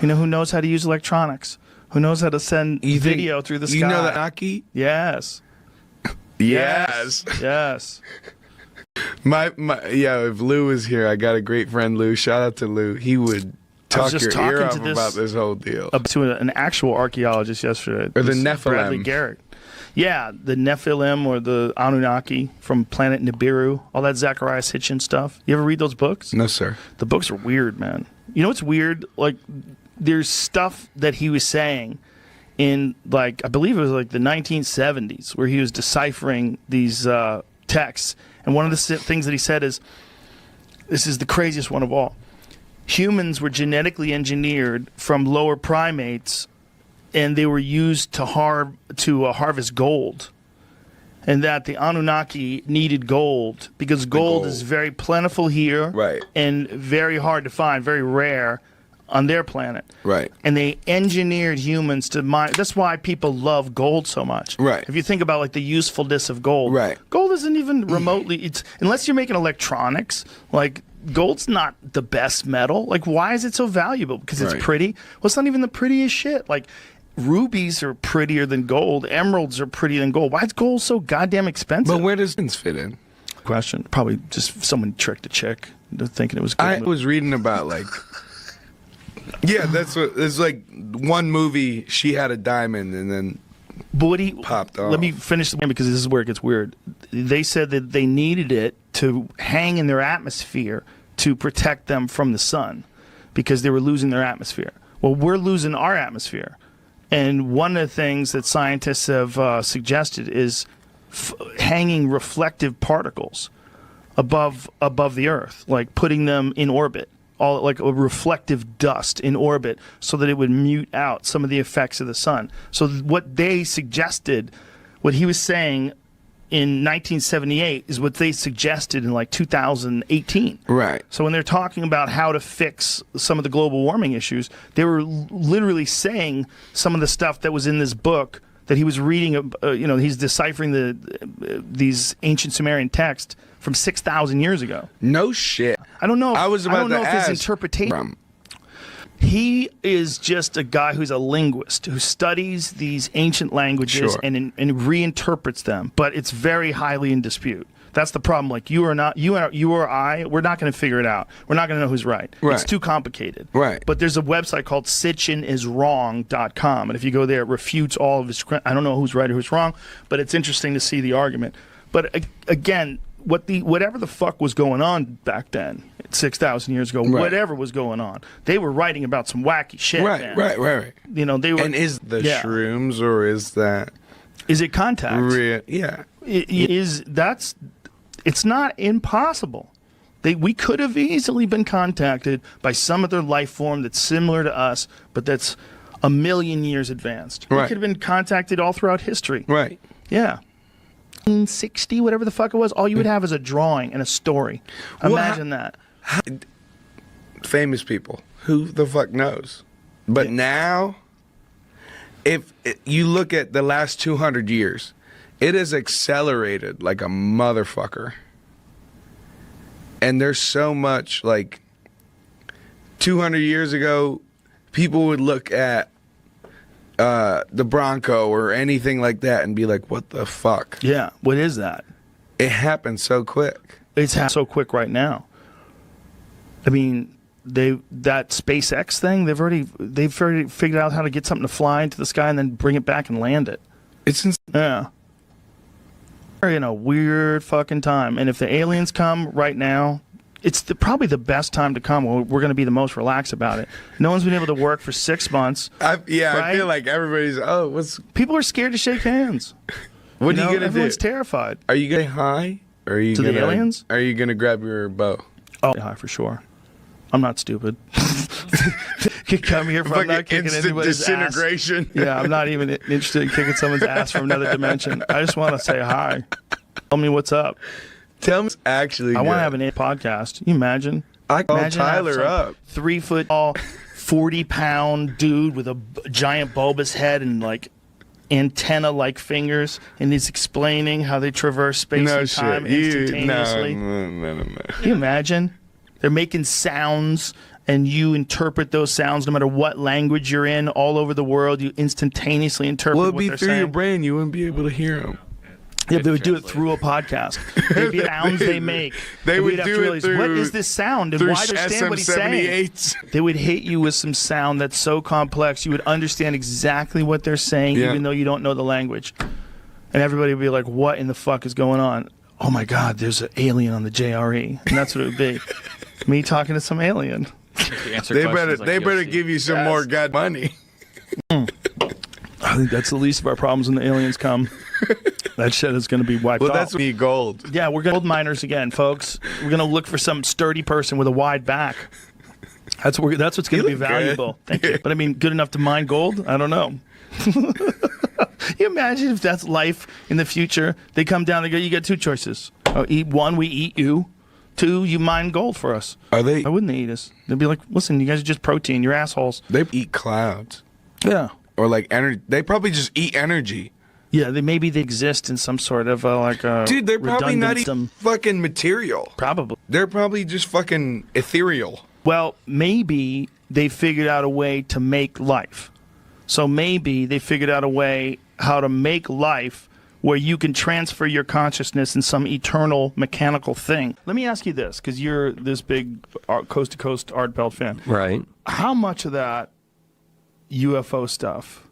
You know, who knows how to use electronics? Who knows how to send video through the sky? You know that Aki? Yes. Yes. Yes. If Lou was here, I got a great friend, Lou. Shout out to Lou. He would talk your ear off about this whole deal. To an actual archaeologist yesterday. Or the Nephilim. Bradley Garrett. Yeah, the Nephilim or the Anunnaki from planet Nibiru, all that Zachariah Sitchin stuff. You ever read those books? No, sir. The books are weird, man. You know what's weird? Like, there's stuff that he was saying in, like, I believe it was like the 1970s, where he was deciphering these texts. And one of the things that he said is, this is the craziest one of all. Humans were genetically engineered from lower primates, and they were used to harvest gold, and that the Anunnaki needed gold because gold is very plentiful here, right, and very hard to find, very rare on their planet, right. And they engineered humans to mine. That's why people love gold so much, right. If you think about like the usefulness of gold, right, gold isn't even remotely. It's unless you're making electronics, like. Gold's not the best metal. Like, why is it so valuable? Because it's pretty? Well, it's not even the prettiest shit. Like, rubies are prettier than gold. Emeralds are prettier than gold. Why is gold so goddamn expensive? But where does this fit in? Question. Probably just someone tricked a chick into thinking it was good. I was reading about, like... that's what... It's like one movie, she had a diamond, and then... popped off. Let me finish the game because this is where it gets weird. They said that they needed it to hang in their atmosphere to protect them from the sun because they were losing their atmosphere. Well, we're losing our atmosphere. And one of the things that scientists have suggested is hanging reflective particles above the Earth, like putting them in orbit. All like a reflective dust in orbit so that it would mute out some of the effects of the sun. So what they suggested, what he was saying in 1978 is what they suggested in like 2018. Right. So when they're talking about how to fix some of the global warming issues, they were literally saying some of the stuff that was in this book that he was reading. He's deciphering these ancient Sumerian texts from 6,000 years ago. No shit. I don't know. I was about to know if ask. his interpretation. He is just a guy who's a linguist who studies these ancient languages and reinterprets them, but it's very highly in dispute. That's the problem. Like you or I, we're not going to figure it out. We're not going to know who's right. It's too complicated. Right. But there's a website called sitchiniswrong.com, and if you go there, it refutes all of his. I don't know who's right or who's wrong, but it's interesting to see the argument. But again, whatever the fuck was going on back then, 6,000 years ago, whatever was going on, they were writing about some wacky shit. Right. You know, they were. And is the shrooms, or is that? Is it contact? Yeah. It's not impossible. We could have easily been contacted by some other life form that's similar to us, but that's a million years advanced. We could have been contacted all throughout history. Right. Yeah. 1960, whatever the fuck it was, all you would have is a drawing and a story. Imagine that. Famous people. Who the fuck knows? But now, if you look at the last 200 years, it has accelerated like a motherfucker. And there's so much, like, 200 years ago, people would look at the Bronco or anything like that and be like, what the fuck? Yeah, what is that? It happened so quick. It's happened so quick right now. I mean, that SpaceX thing, they've already figured out how to get something to fly into the sky and then bring it back and land it. It's insane. Yeah. We're in a weird fucking time. And if the aliens come right now, it's probably the best time to come. We're going to be the most relaxed about it. No one's been able to work for 6 months. I feel like everybody's, People are scared to shake hands. What are you going to do? Everyone's terrified. Are you going to say hi? Or are you to the aliens? Are you going to grab your bow? Oh, hi, for sure. I'm not stupid. Could come here from not kicking anybody's disintegration. Ass. Yeah, I'm not even interested in kicking someone's ass from another dimension. I just want to say hi. Tell me what's up. Tell me actually. I want to have an podcast. Can you imagine? I call Tyler up. 3 foot tall, 40-pound dude with a giant bulbous head and like antenna-like fingers, and he's explaining how they traverse space and time instantaneously. No. Can you imagine? They're making sounds, and you interpret those sounds no matter what language you're in all over the world. You instantaneously interpret what they're saying. Well, it'd be through your brain. You wouldn't be able to hear them. Yeah, they would do it through a podcast. They'd be sounds they make. They would do it through. What is this sound? And why understand what he's saying? They would hit you with some sound that's so complex you would understand exactly what they're saying, even though you don't know the language. And everybody would be like, "What in the fuck is going on?" Oh my God, there's an alien on the JRE, and that's what it would be. Me talking to some alien. They better give you some more god money. I think that's the least of our problems when the aliens come. That shit is going to be wiped off. Well, that's me gold. Yeah, we're gold miners again, folks. We're going to look for some sturdy person with a wide back. That's what's going to be valuable. Thank you. But I mean, good enough to mine gold? I don't know. You imagine if that's life in the future? They come down and go, you got 2 choices. One, we eat you. 2, you mine gold for us. Are they? Why wouldn't they eat us? They'd be like, listen, you guys are just protein. You're assholes. They eat clouds. Yeah. Or like energy. They probably just eat energy. Yeah, maybe they exist in some sort of Dude, they're probably not even fucking material. Probably. They're probably just fucking ethereal. Well, maybe they figured out a way to make life. So maybe they figured out a way how to make life where you can transfer your consciousness in some eternal mechanical thing. Let me ask you this, because you're this big coast-to-coast Art Belt fan. Right. How much of that UFO stuff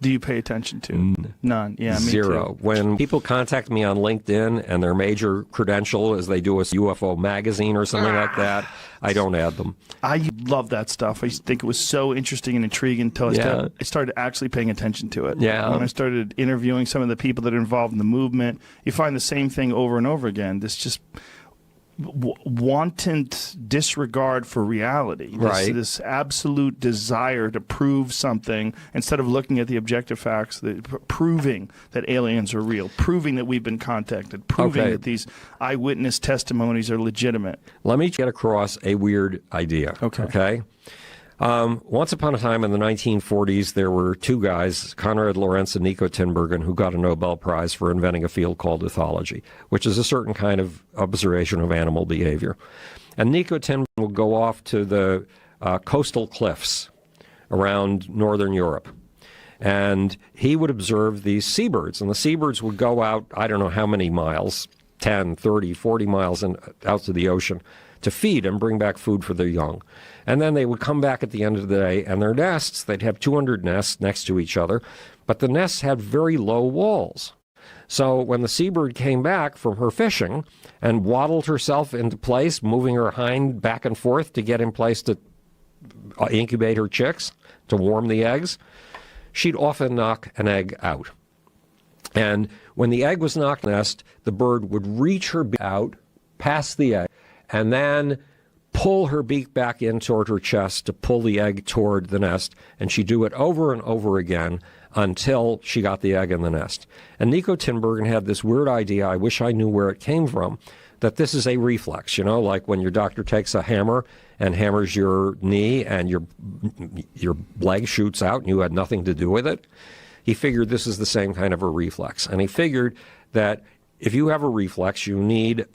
do you pay attention to? None. Yeah, me Zero. Too. When people contact me on LinkedIn and their major credential is they do a UFO magazine or something like that, I don't add them. I love that stuff. I used to think it was so interesting and intriguing until I started actually paying attention to it. Yeah. When I started interviewing some of the people that are involved in the movement, you find the same thing over and over again. This just wanton disregard for reality. This absolute desire to prove something instead of looking at the objective facts, proving that aliens are real, proving that we've been contacted, proving that these eyewitness testimonies are legitimate. Let me get across a weird idea. Okay? Once upon a time in the 1940s, there were 2 guys, Konrad Lorenz and Nico Tinbergen, who got a Nobel Prize for inventing a field called ethology, which is a certain kind of observation of animal behavior. And Nico Tinbergen would go off to the coastal cliffs around northern Europe. And he would observe these seabirds. And the seabirds would go out, I don't know how many miles, 10, 30, 40 miles out to the ocean to feed and bring back food for their young. And then they would come back at the end of the day, and their nests, they'd have 200 nests next to each other, but the nests had very low walls. So when the seabird came back from her fishing and waddled herself into place, moving her hind back and forth to get in place to incubate her chicks, to warm the eggs, she'd often knock an egg out. And when the egg was knocked in the nest, the bird would reach her beak out past the egg and then pull her beak back in toward her chest to pull the egg toward the nest. And she'd do it over and over again until she got the egg in the nest. And Nico Tinbergen had this weird idea, I wish I knew where it came from, that this is a reflex, you know, like when your doctor takes a hammer and hammers your knee and your leg shoots out and you had nothing to do with it. He figured this is the same kind of a reflex. And he figured that if you have a reflex, you need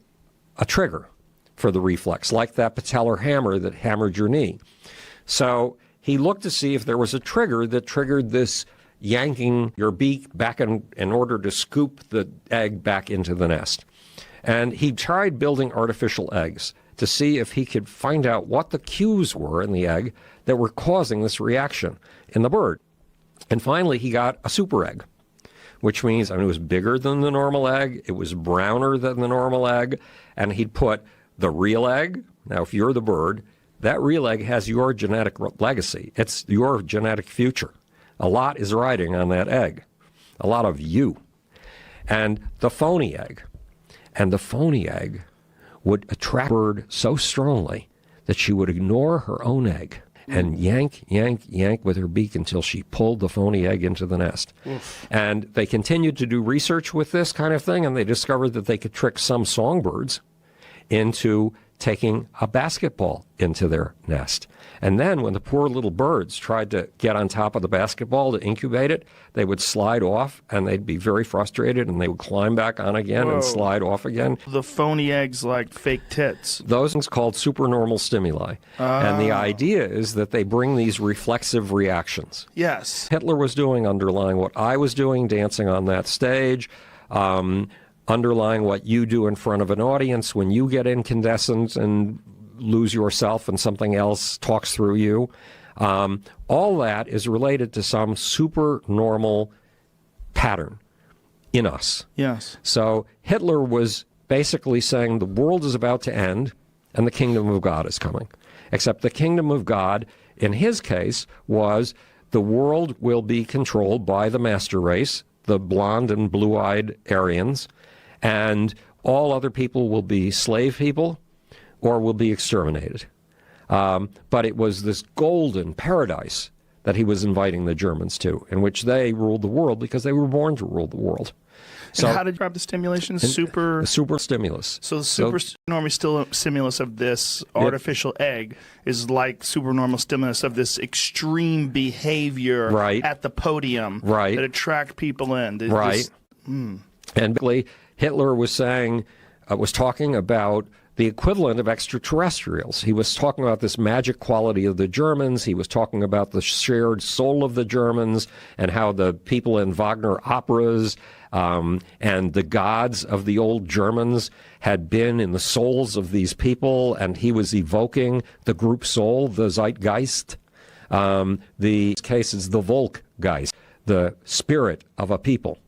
a trigger for the reflex, like that patellar hammer that hammered your knee. So he looked to see if there was a trigger that triggered this yanking your beak back in order to scoop the egg back into the nest. And he tried building artificial eggs to see if he could find out what the cues were in the egg that were causing this reaction in the bird. And finally, he got a super egg, which means, I mean, it was bigger than the normal egg, it was browner than the normal egg, and he'd put the real egg. Now, if you're the bird, that real egg has your genetic legacy. It's your genetic future. A lot is riding on that egg, a lot of you. And the phony egg. And the phony egg would attract the bird so strongly that she would ignore her own egg and yank with her beak until she pulled the phony egg into the nest. Oof. And they continued to do research with this kind of thing, and they discovered that they could trick some songbirds into taking a basketball into their nest. And then when the poor little birds tried to get on top of the basketball to incubate it, they would slide off and they'd be very frustrated and they would climb back on again and slide off again. The phony eggs like fake tits. Those things called supernormal stimuli. And the idea is that they bring these reflexive reactions. Yes. Hitler was doing underlying what I was doing, dancing on that stage, underlying what you do in front of an audience when you get incandescent and lose yourself and something else talks through you. All that is related to some supernormal pattern in us. Yes. So Hitler was basically saying the world is about to end and the kingdom of God is coming. Except the kingdom of God, in his case, was the world will be controlled by the master race, the blonde and blue-eyed Aryans, and all other people will be slave people or will be exterminated. But it was this golden paradise that he was inviting the Germans to, in which they ruled the world because they were born to rule the world. So, and how did you grab the stimulation? Super stimulus. So the supernormal stimulus of this artificial egg is like supernormal stimulus of this extreme behavior at the podium that attract people in. And basically, Hitler was saying, was talking about the equivalent of extraterrestrials. He was talking about this magic quality of the Germans. He was talking about the shared soul of the Germans and how the people in Wagner operas and the gods of the old Germans had been in the souls of these people, and he was evoking the group soul, the Zeitgeist. The case is the Volkgeist, the spirit of a people.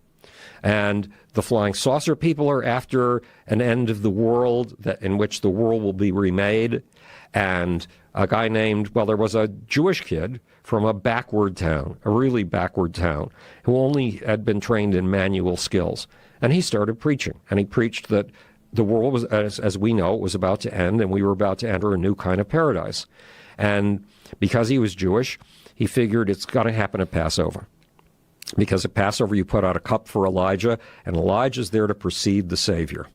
And the flying saucer people are after an end of the world in which the world will be remade. And a guy named, well, there was a Jewish kid from a backward town, a really backward town, who only had been trained in manual skills. And he started preaching. And he preached that the world was, as we know, it was about to end, and we were about to enter a new kind of paradise. And because he was Jewish, he figured it's got to happen at Passover. Because at Passover, you put out a cup for Elijah, and Elijah's there to precede the Savior,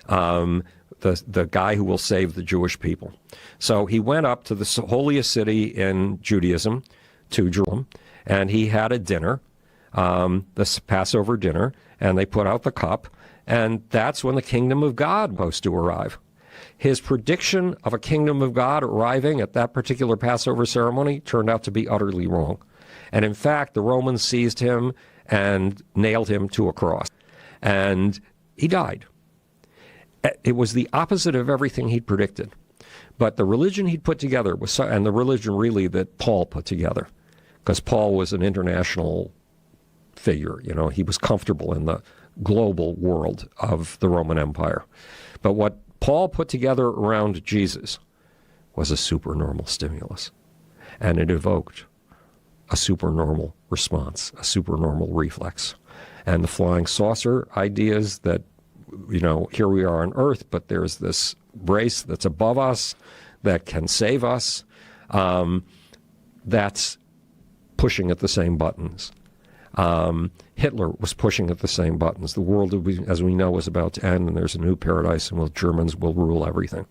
the guy who will save the Jewish people. So he went up to the holiest city in Judaism, to Jerusalem, and he had a dinner, this Passover dinner, and they put out the cup, and that's when the kingdom of God was supposed to arrive. His prediction of a kingdom of God arriving at that particular Passover ceremony turned out to be utterly wrong. And in fact, the Romans seized him and nailed him to a cross. And he died. It was the opposite of everything he'd predicted. But the religion he'd put together was, and the religion really that Paul put together, because Paul was an international figure. You know, he was comfortable in the global world of the Roman Empire. But what Paul put together around Jesus was a supernormal stimulus. And it evoked a supernormal response, a supernormal reflex. And the flying saucer ideas that, you know, here we are on Earth, but there's this race that's above us that can save us, that's pushing at the same buttons. Hitler was pushing at the same buttons. The world, as we know, is about to end, and there's a new paradise, and the Germans will rule everything.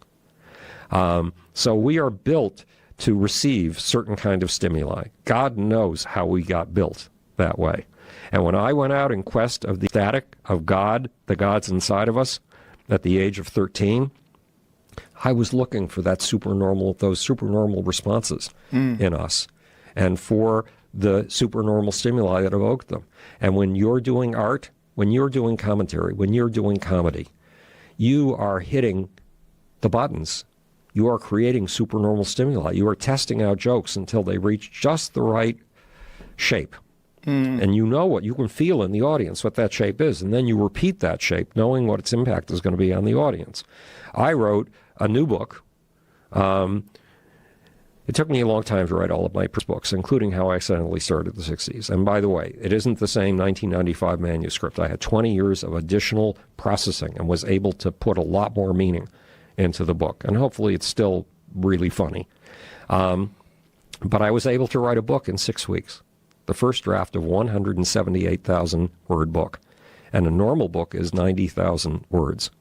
So we are built to receive certain kind of stimuli. God knows how we got built that way. And when I went out in quest of the static of God, the gods inside of us, at the age of 13, I was looking for those supernormal responses in us, and for the supernormal stimuli that evoked them. And when you're doing art, when you're doing commentary, when you're doing comedy, you are hitting the buttons. You are creating supernormal stimuli. You are testing out jokes until they reach just the right shape. And you know what you can feel in the audience, what that shape is. And then you repeat that shape, knowing what its impact is going to be on the audience. I wrote a new book. It took me a long time to write all of my books, including How I Accidentally Started the 60s. And by the way, it isn't the same 1995 manuscript. I had 20 years of additional processing and was able to put a lot more meaning into the book. And hopefully it's still really funny. But I was able to write a book in 6 weeks. The first draft of 178,000 word book. And a normal book is 90,000 words.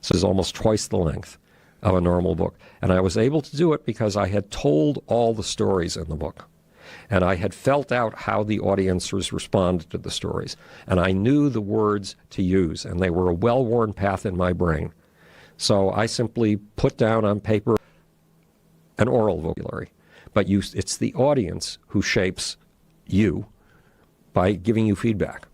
So it's almost twice the length of a normal book. And I was able to do it because I had told all the stories in the book. And I had felt out how the audiences responded to the stories. And I knew the words to use, and they were a well-worn path in my brain. So I simply put down on paper an oral vocabulary. But it's the audience who shapes you by giving you feedback.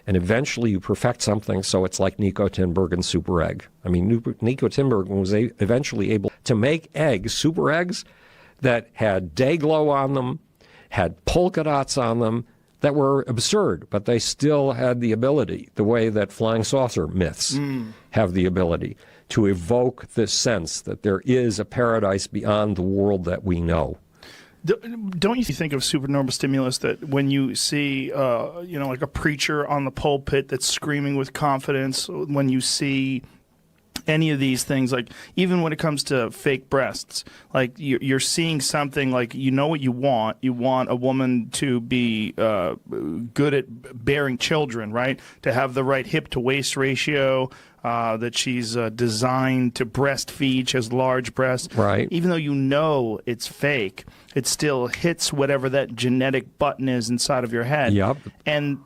And eventually you perfect something so it's like Nico Tinbergen's super egg. I mean, Nico Tinbergen was eventually able to make eggs, super eggs, that had day glow on them, had polka dots on them, that were absurd, but they still had the ability, the way that flying saucer myths have the ability, to evoke this sense that there is a paradise beyond the world that we know. Don't you think of supernormal stimulus that when you see, like a preacher on the pulpit that's screaming with confidence, when you see any of these things, like even when it comes to fake breasts, like you're seeing something like, you know what you want a woman to be good at bearing children, right? To have the right hip to waist ratio, that she's designed to breastfeed, she has large breasts. Right. Even though you know it's fake, it still hits whatever that genetic button is inside of your head. Yep. And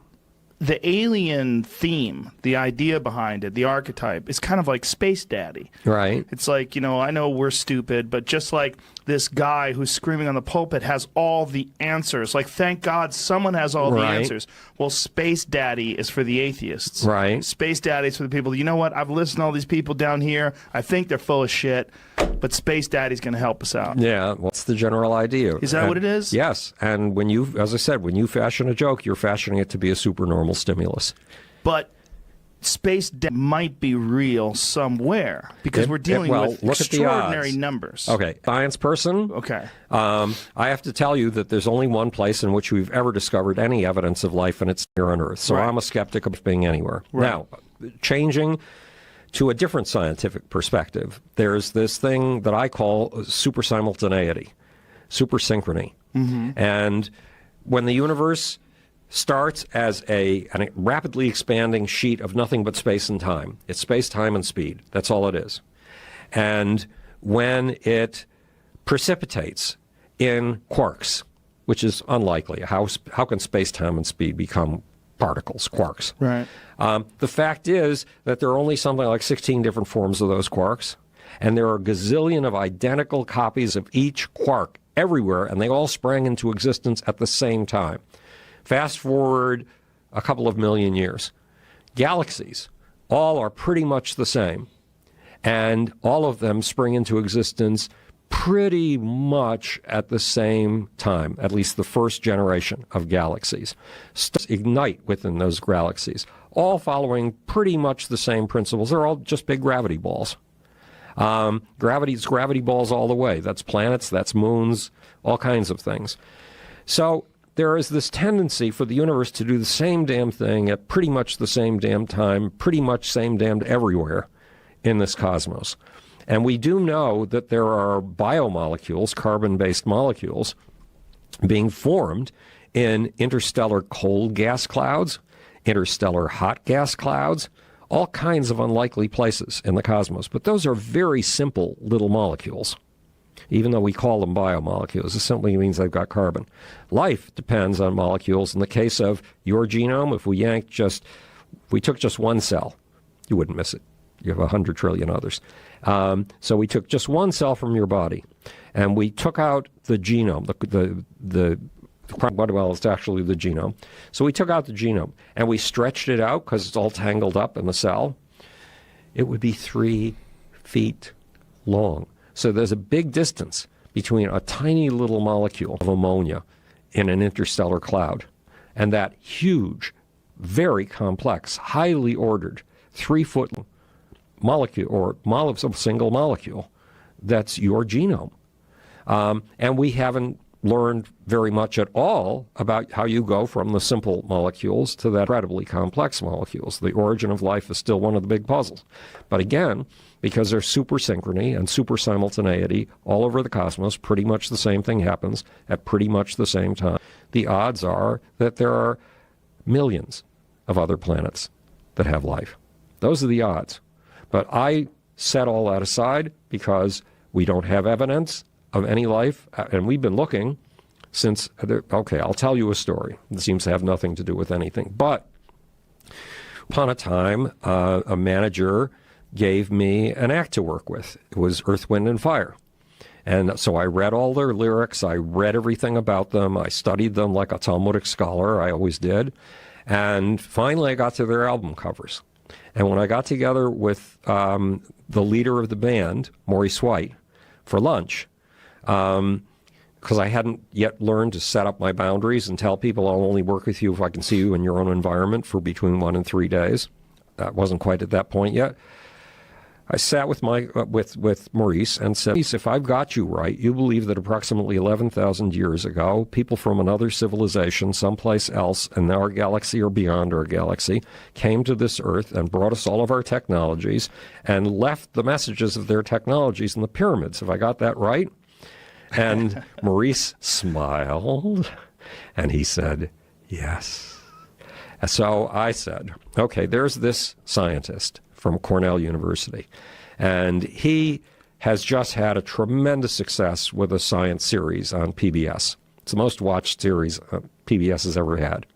the alien theme, the idea behind it, the archetype, is kind of like Space Daddy. Right. It's like, I know we're stupid, but just like this guy who's screaming on the pulpit has all the answers. Like, thank God someone has all the answers. Well, Space Daddy is for the atheists. Right. Space Daddy is for the people, you know what, I've listened to all these people down here. I think they're full of shit, but Space Daddy's going to help us out. Yeah, what's the general idea? Is that what it is? Yes. And when you, as I said, when you fashion a joke, you're fashioning it to be a supernormal stimulus. But Space Daddy might be real somewhere because we're dealing with extraordinary numbers. Okay, science person. Okay. I have to tell you that there's only one place in which we've ever discovered any evidence of life, and it's here on Earth. So I'm a skeptic of being anywhere. Right. Now, changing to a different scientific perspective, there's this thing that I call super simultaneity, super synchrony. And when the universe starts as a rapidly expanding sheet of nothing but space and time. It's space, time, and speed. That's all it is. And when it precipitates in quarks, which is unlikely, how can space, time, and speed become particles, quarks? Right. The fact is that there are only something like 16 different forms of those quarks, and there are a gazillion of identical copies of each quark everywhere, and they all sprang into existence at the same time. Fast forward a couple of million years. Galaxies all are pretty much the same, and all of them spring into existence pretty much at the same time, at least the first generation of galaxies, ignite within those galaxies, all following pretty much the same principles. They're all just big gravity balls. Gravity's gravity balls all the way. That's planets, that's moons, all kinds of things. So there is this tendency for the universe to do the same damn thing at pretty much the same damn time, pretty much same damned everywhere in this cosmos. And we do know that there are biomolecules, carbon-based molecules, being formed in interstellar cold gas clouds, interstellar hot gas clouds, all kinds of unlikely places in the cosmos. But those are very simple little molecules. Even though we call them biomolecules, it simply means they've got carbon. Life depends on molecules. In the case of your genome, if we took just one cell, you wouldn't miss it. You have 100 trillion others. So we took just one cell from your body, and we took out the genome, well, it's actually the genome. So we took out the genome, and we stretched it out because it's all tangled up in the cell. It would be 3 feet long. So there's a big distance between a tiny little molecule of ammonia in an interstellar cloud and that huge, very complex, highly ordered 3-foot molecule or single molecule that's your genome. And we haven't learned very much at all about how you go from the simple molecules to the incredibly complex molecules. The origin of life is still one of the big puzzles. But again, because there's super synchrony and super simultaneity all over the cosmos, pretty much the same thing happens at pretty much the same time. The odds are that there are millions of other planets that have life. Those are the odds. But I set all that aside because we don't have evidence of any life, and we've been looking since, okay, I'll tell you a story. It seems to have nothing to do with anything. But upon a time, a manager gave me an act to work with. It was Earth, Wind, and Fire. And so I read all their lyrics. I read everything about them. I studied them like a Talmudic scholar. I always did. And finally, I got to their album covers. And when I got together with the leader of the band, Maurice White, for lunch, because I hadn't yet learned to set up my boundaries and tell people I'll only work with you if I can see you in your own environment for between 1 and 3 days. That wasn't quite at that point yet. I sat with Maurice and said, Maurice, if I've got you right, you believe that approximately 11,000 years ago, people from another civilization, someplace else in our galaxy or beyond our galaxy, came to this Earth and brought us all of our technologies and left the messages of their technologies in the pyramids. Have I got that right? And Maurice smiled, and he said, yes. So I said, okay, there's this scientist from Cornell University, and he has just had a tremendous success with a science series on PBS. It's the most watched series PBS has ever had.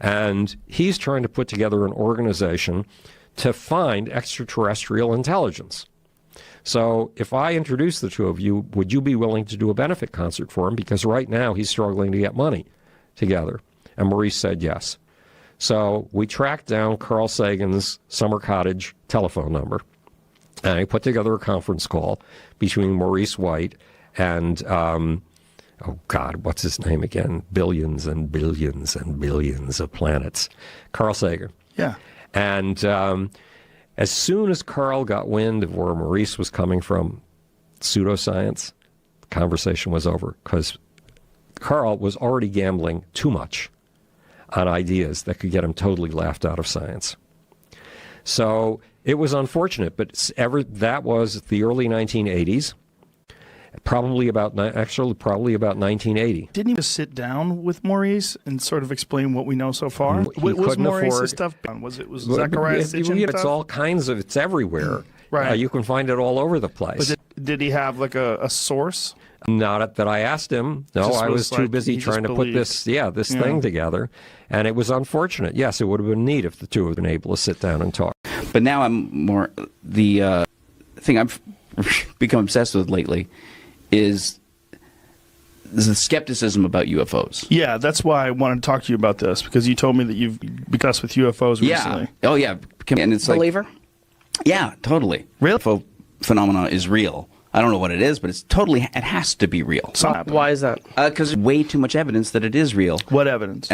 And he's trying to put together an organization to find extraterrestrial intelligence. So if I introduce the two of you, would you be willing to do a benefit concert for him? Because right now he's struggling to get money together. And Maurice said yes. So we tracked down Carl Sagan's summer cottage telephone number, and I put together a conference call between Maurice White and, oh God, what's his name again? Billions and billions and billions of planets. Carl Sagan. Yeah. And as soon as Carl got wind of where Maurice was coming from, pseudoscience, the conversation was over, because Carl was already gambling too much on ideas that could get him totally laughed out of science. So it was unfortunate, but that was the early 1980s, probably about 1980. Didn't he just sit down with Maurice and sort of explain what we know so far? Was Maurice's stuff? Was Zacharias? It's all kinds of. It's everywhere. Right. You can find it all over the place. But did he have like a source? Not that I asked him. No, I was too busy trying to put this thing together. And it was unfortunate. Yes, it would have been neat if the two had been able to sit down and talk. But now I'm more, the thing I've become obsessed with lately is the skepticism about UFOs. Yeah, that's why I wanted to talk to you about this, because you told me that you've discussed with UFOs recently. Oh, yeah. And it's Believer? Yeah, totally. Really? UFO phenomena is real. I don't know what it is, but it has to be real. Why is that? Because there's way too much evidence that it is real. What evidence?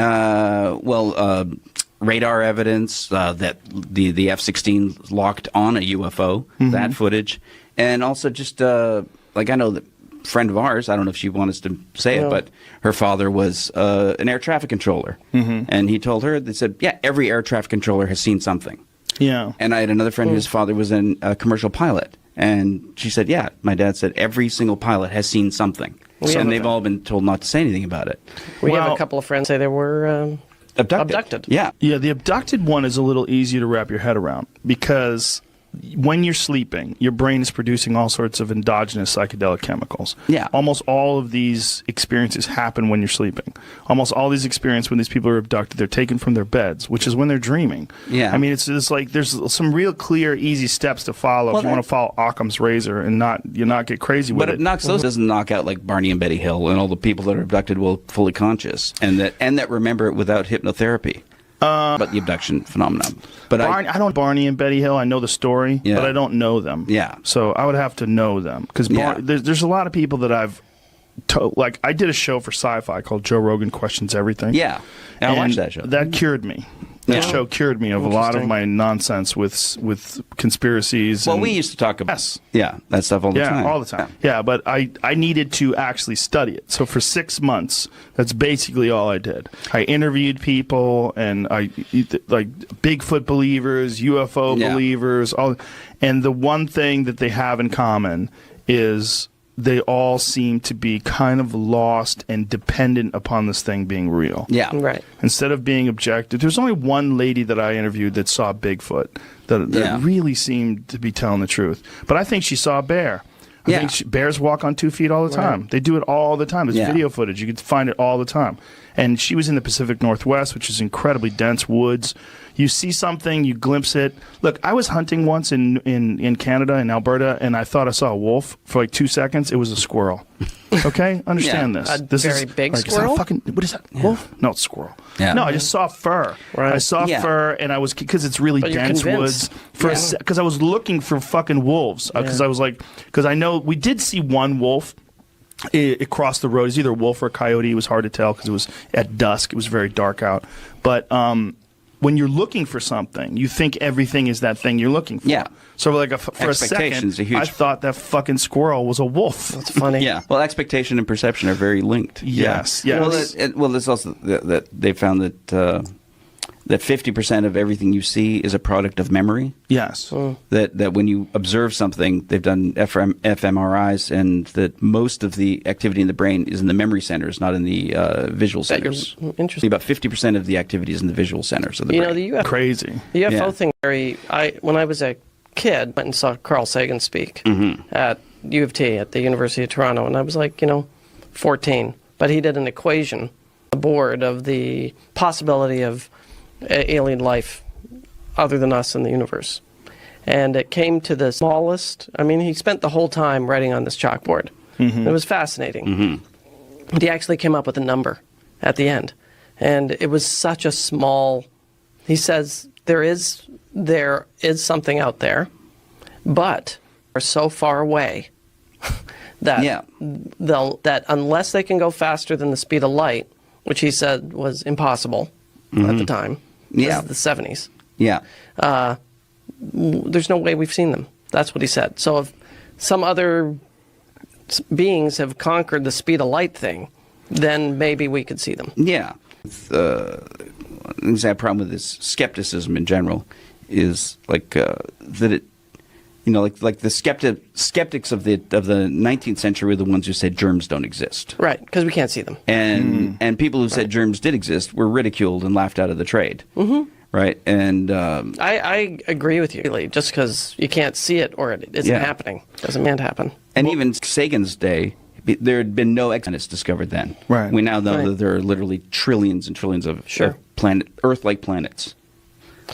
Radar evidence that the F-16 locked on a UFO, that footage. And also just, like I know that a friend of ours, I don't know if she wants to say it, but her father was an air traffic controller. And he told her, they said, yeah, every air traffic controller has seen something. Yeah. And I had another friend whose father was a commercial pilot. And she said, yeah, my dad said every single pilot has seen something. And they've all been told not to say anything about it. We have a couple of friends say they were abducted. Yeah. Yeah, the abducted one is a little easier to wrap your head around because when you're sleeping, your brain is producing all sorts of endogenous psychedelic chemicals. Yeah. Almost all of these experiences happen when you're sleeping. Almost all these experiences when these people are abducted, they're taken from their beds, which is when they're dreaming. Yeah. I mean, it's like there's some real clear, easy steps to follow if you want to follow Occam's razor and not get crazy with it. But it knocks those doesn't knock out like Barney and Betty Hill and all the people that are abducted will fully conscious and that remember it without hypnotherapy. About the abduction phenomenon. But I don't Barney and Betty Hill. I know the story, but I don't know them. Yeah. So I would have to know them because there's a lot of people that I've like. I did a show for Sci-Fi called Joe Rogan Questions Everything. Yeah, and I watched that show. That cured me. That show cured me of a lot of my nonsense with conspiracies. Well, we used to talk about that stuff all the time. Yeah, all the time. Yeah, but I needed to actually study it. So for 6 months, that's basically all I did. I interviewed people, and like Bigfoot believers, UFO believers, and the one thing that they have in common is they all seem to be kind of lost and dependent upon this thing being real. Yeah. Right. Instead of being objective. There's only one lady that I interviewed that saw Bigfoot that really seemed to be telling the truth. But I think she saw a bear. I think bears walk on 2 feet all the time. Right. They do it all the time. There's video footage. You can find it all the time. And she was in the Pacific Northwest, which is incredibly dense woods. You see something, you glimpse it. Look, I was hunting once in Canada, in Alberta, and I thought I saw a wolf for like 2 seconds. It was a squirrel. Okay? Understand this. This very is big like, squirrel? What is that? Wolf? No, it's squirrel. Yeah. No, I just saw fur. Right. I saw fur, and I was, because it's really dense woods. Because I was looking for fucking wolves. Because I was like, because I know we did see one wolf. It crossed the road. It was either a wolf or a coyote. It was hard to tell because it was at dusk. It was very dark out. But when you're looking for something, you think everything is that thing you're looking for. Yeah. So for a second, I thought that fucking squirrel was a wolf. That's funny. Yeah. Well, expectation and perception are very linked. Yes. Yeah. Yes. Well, there's also that they found that 50% of everything you see is a product of memory. Yes. That when you observe something, they've done fMRIs, and that most of the activity in the brain is in the memory centers, not in the visual centers. Interesting. About 50% of the activity is in the visual centers of the brain. The UFO, crazy. The UFO thing. When I was a kid, went and saw Carl Sagan speak at U of T at the University of Toronto, and I was like, 14. But he did an equation, a board of the possibility of alien life other than us in the universe. And it came to the smallest. I mean, he spent the whole time writing on this chalkboard. It was fascinating. But he actually came up with a number at the end. And it was such a small. He says there is something out there, but we're so far away that that unless they can go faster than the speed of light, which he said was impossible at the time. This is the 70s. Yeah. There's no way we've seen them. That's what he said. So if some other beings have conquered the speed of light thing, then maybe we could see them. Yeah. The exact problem with this skepticism in general is like that it, like the skeptics of the 19th century were the ones who said germs don't exist. Right, because we can't see them. And people who said germs did exist were ridiculed and laughed out of the trade. Right, and I agree with you. Really, just because you can't see it or it isn't happening doesn't mean it happen. And even Sagan's day, there had been no exoplanets discovered then. Right. We now know that there are literally trillions and trillions of Earth-like planets.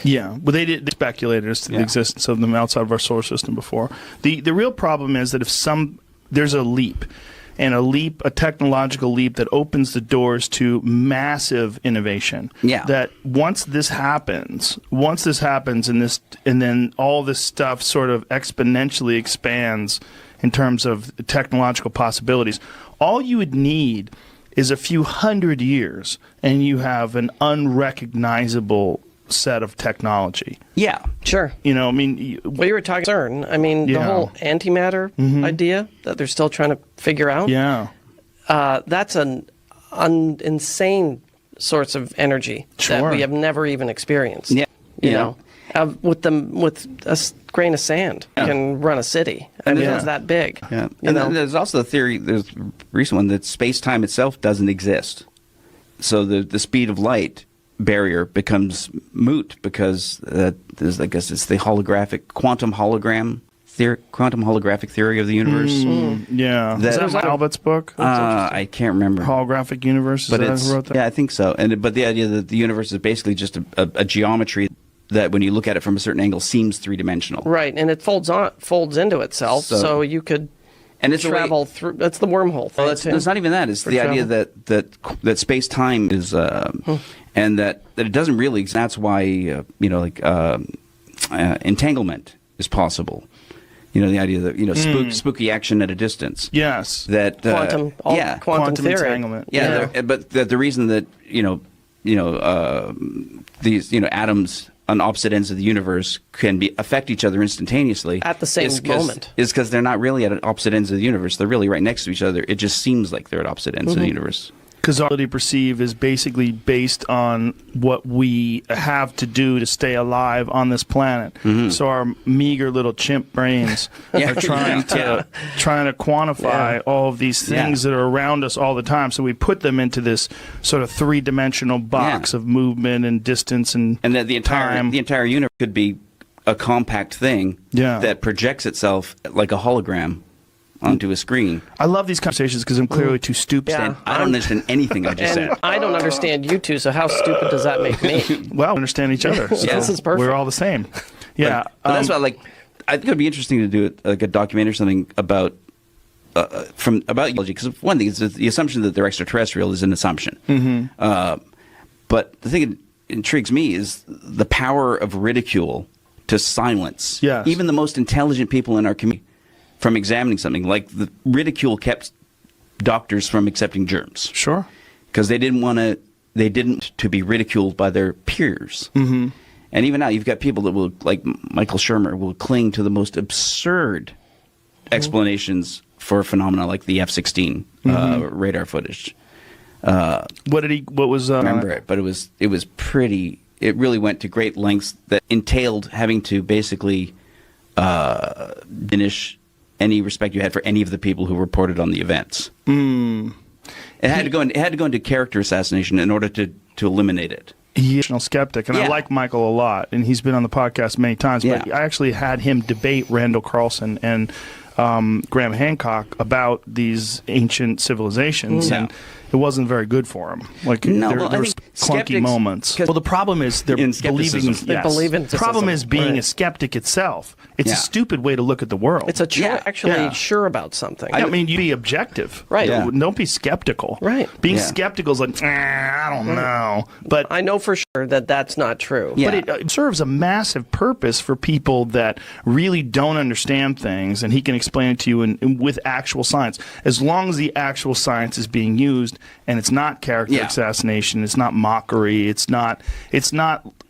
Yeah, but they speculated as to the existence of them outside of our solar system before. The real problem is that if there's a leap. and a technological leap that opens the doors to massive innovation. Yeah. That once this happens, and then all this stuff sort of exponentially expands in terms of technological possibilities, all you would need is a few hundred years, and you have an unrecognizable set of technology. Yeah. Sure. You know, I mean... Well, you were talking CERN. I mean, the whole antimatter idea that they're still trying to figure out. Yeah. That's an insane source of energy that we have never even experienced. Yeah. You know, with a grain of sand can run a city. I mean, it's that big. Yeah. And then there's also the theory, there's a recent one, that space-time itself doesn't exist. So the speed of light barrier becomes moot because there's, I guess it's the quantum holographic theory of the universe. Yeah. Is that Albert's book? I can't remember. Holographic universe? Is that who wrote that? Yeah, I think so. But the idea that the universe is basically just a geometry that when you look at it from a certain angle seems three-dimensional. Right, and it folds into itself, so you could travel through. That's the wormhole thing. Well, it's not even that. It's the idea that space-time is, and that it doesn't really. That's why entanglement is possible. You know, the idea that spooky action at a distance. Yes. That quantum theory. Entanglement. Yeah. But the reason that these atoms on opposite ends of the universe can affect each other instantaneously at the same moment is because they're not really at opposite ends of the universe. They're really right next to each other. It just seems like they're at opposite ends of the universe. Because our ability to perceive is basically based on what we have to do to stay alive on this planet. So our meager little chimp brains are trying to quantify all of these things that are around us all the time. So we put them into this sort of three-dimensional box of movement and distance and that the entire universe could be a compact thing that projects itself like a hologram onto a screen. I love these conversations because I'm clearly too stupid. I don't understand anything I just said. I don't understand you two, so how stupid does that make me? Well, we understand each other. So this is perfect. We're all the same. Yeah. But that's why, I think it would be interesting to do a documentary or something about ecology, because one thing is the assumption that they're extraterrestrial is an assumption. But the thing that intrigues me is the power of ridicule to silence even the most intelligent people in our community from examining something. Like the ridicule kept doctors from accepting germs. Sure. Because they didn't to be ridiculed by their peers. And even now you've got people that will, like Michael Shermer, will cling to the most absurd explanations for phenomena like the F-16 radar footage. What was remember it, but it was pretty. It really went to great lengths that entailed having to basically diminish any respect you had for any of the people who reported on the events. It had to go into character assassination in order to eliminate it. He's a skeptic, and I like Michael a lot, and he's been on the podcast many times. But I actually had him debate Randall Carlson and Graham Hancock about these ancient civilizations, and it wasn't very good for him. Like there was clunky moments. Well, the problem is they're believing. The problem is being a skeptic itself. It's a stupid way to look at the world. It's actually sure about something. I mean, you be objective, right? Don't be skeptical, right? Being skeptical is like, I don't know, but I know for sure that that's not true. But it serves a massive purpose for people that really don't understand things, and he can explain it to you with actual science. As long as the actual science is being used, and it's not character assassination, it's not mockery, it's not.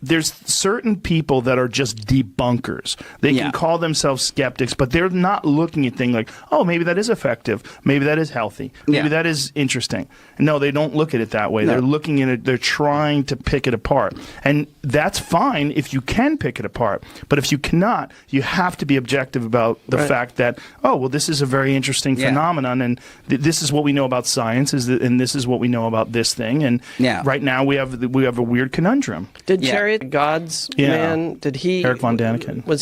There's certain people that are just debunkers. They can call themselves skeptics, but they're not looking at things like, oh, maybe that is effective, maybe that is healthy, maybe that is interesting. No, they don't look at it that way. No. They're looking at it, they're trying to pick it apart. And that's fine if you can pick it apart. But if you cannot, you have to be objective about the fact that, oh, well, this is a very interesting phenomenon, and this is what we know about science, and this is what we know about this thing. And right now we have a weird conundrum. Did Jerry, God's man, did he... Eric Von Daniken. Was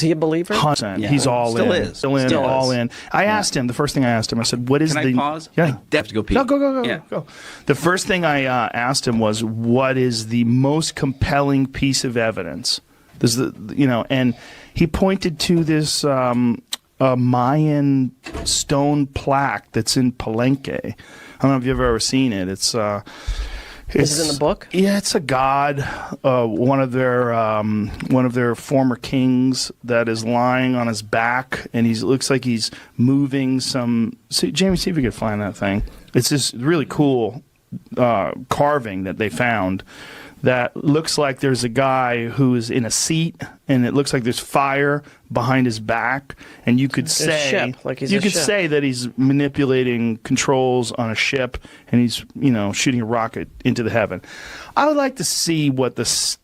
he a believer? 100%. He's all in. Still in. All in. I asked him, the first thing I asked him, I said, what is Can I pause? Yeah. I have to go pee. Go. The first thing I asked him was, what is the most compelling piece of evidence? And he pointed to this a Mayan stone plaque that's in Palenque. I don't know if you've ever seen it. Is it in the book? Yeah, it's a god, one of their former kings that is lying on his back, and looks like he's moving some. Jamie, see if you can find that thing. It's this really cool carving that they found that looks like there's a guy who is in a seat, and it looks like there's fire behind his back, and you could say say that he's manipulating controls on a ship, and he's shooting a rocket into the heaven. I would like to see what the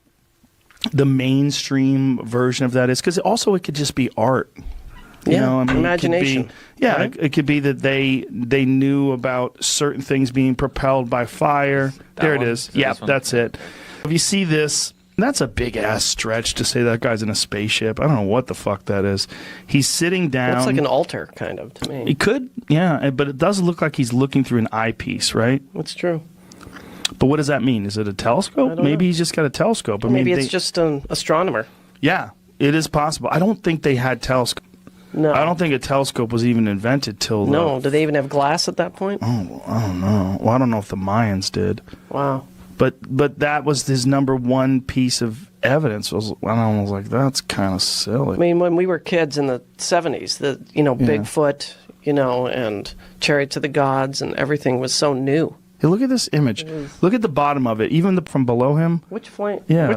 mainstream version of that is, because also it could just be art. Imagination. It could be that they knew about certain things being propelled by fire. There it is. Yeah, that's it. If you see this, that's a big ass stretch to say that guy's in a spaceship. I don't know what the fuck that is. He's sitting down. Looks like an altar, kind of, to me. He could, yeah, but it does look like he's looking through an eyepiece, right? That's true. But what does that mean? Is it a telescope? Maybe he's just got a telescope. Maybe it's just an astronomer. Yeah, it is possible. I don't think they had telescopes. No. I don't think a telescope was even invented till... No. Did they even have glass at that point? Oh, I don't know. Well, I don't know if the Mayans did. Wow. But that was his number one piece of evidence. I was like, that's kind of silly. I mean, when we were kids in the 70s, Bigfoot, and Chariot to the Gods and everything was so new. Hey, look at this image. Look at the bottom of it, even from below him. Which flame? Yeah.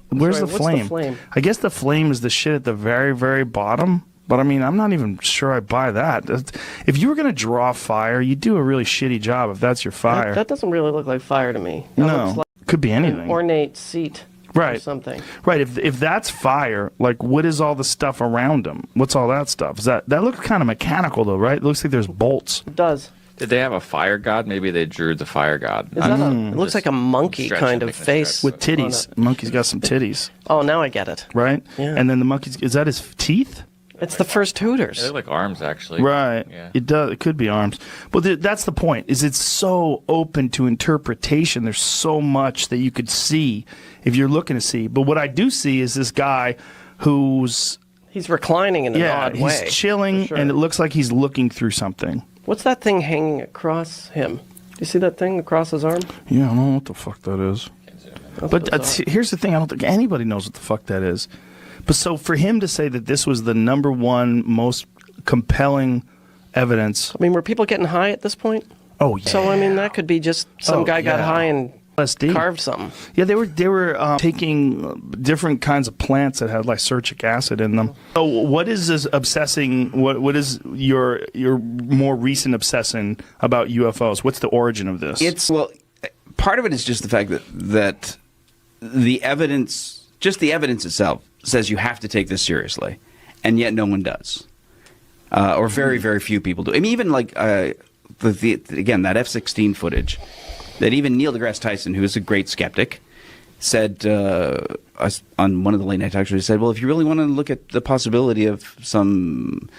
Where's the flame? I guess the flame is the shit at the very, very bottom. But I mean, I'm not even sure I buy that. If you were going to draw fire, you'd do a really shitty job if that's your fire. That doesn't really look like fire to me. That looks like could be anything. An ornate seat. Right. Or something. Right. If that's fire, like, what is all the stuff around him? What's all that stuff? That looks kind of mechanical, though, right? It looks like there's bolts. It does. Did they have a fire god? Maybe they drew the fire god. It looks like a monkey kind of face. With titties. Monkey's got some titties. Oh, now I get it. Right? Yeah. And then the monkey's... Is that his teeth? It's the first Hooters. They look like arms, actually. Right. Yeah. It does. It could be arms. But that's the point, is it's so open to interpretation. There's so much that you could see if you're looking to see. But what I do see is this guy who's... He's reclining in an odd way. Yeah, he's chilling, sure. and it looks like he's looking through something. What's that thing hanging across him? Do you see that thing across his arm? Yeah, I don't know what the fuck that is. But here's the thing. I don't think anybody knows what the fuck that is. But so for him to say that this was the number one most compelling evidence... I mean, were people getting high at this point? Oh, yeah. So, I mean, that could be just some guy got high and LSD. Carved something. Yeah, they were taking different kinds of plants that had lysergic acid in them. So what is this obsessing, what is your more recent obsession about UFOs? What's the origin of this? Part of it is just the fact that the evidence, just the evidence itself, says you have to take this seriously, and yet no one does, or very, very few people do. I mean, even like again, that F-16 footage, that even Neil deGrasse Tyson, who is a great skeptic, said on one of the late night talk shows, he said, well, if you really want to look at the possibility of some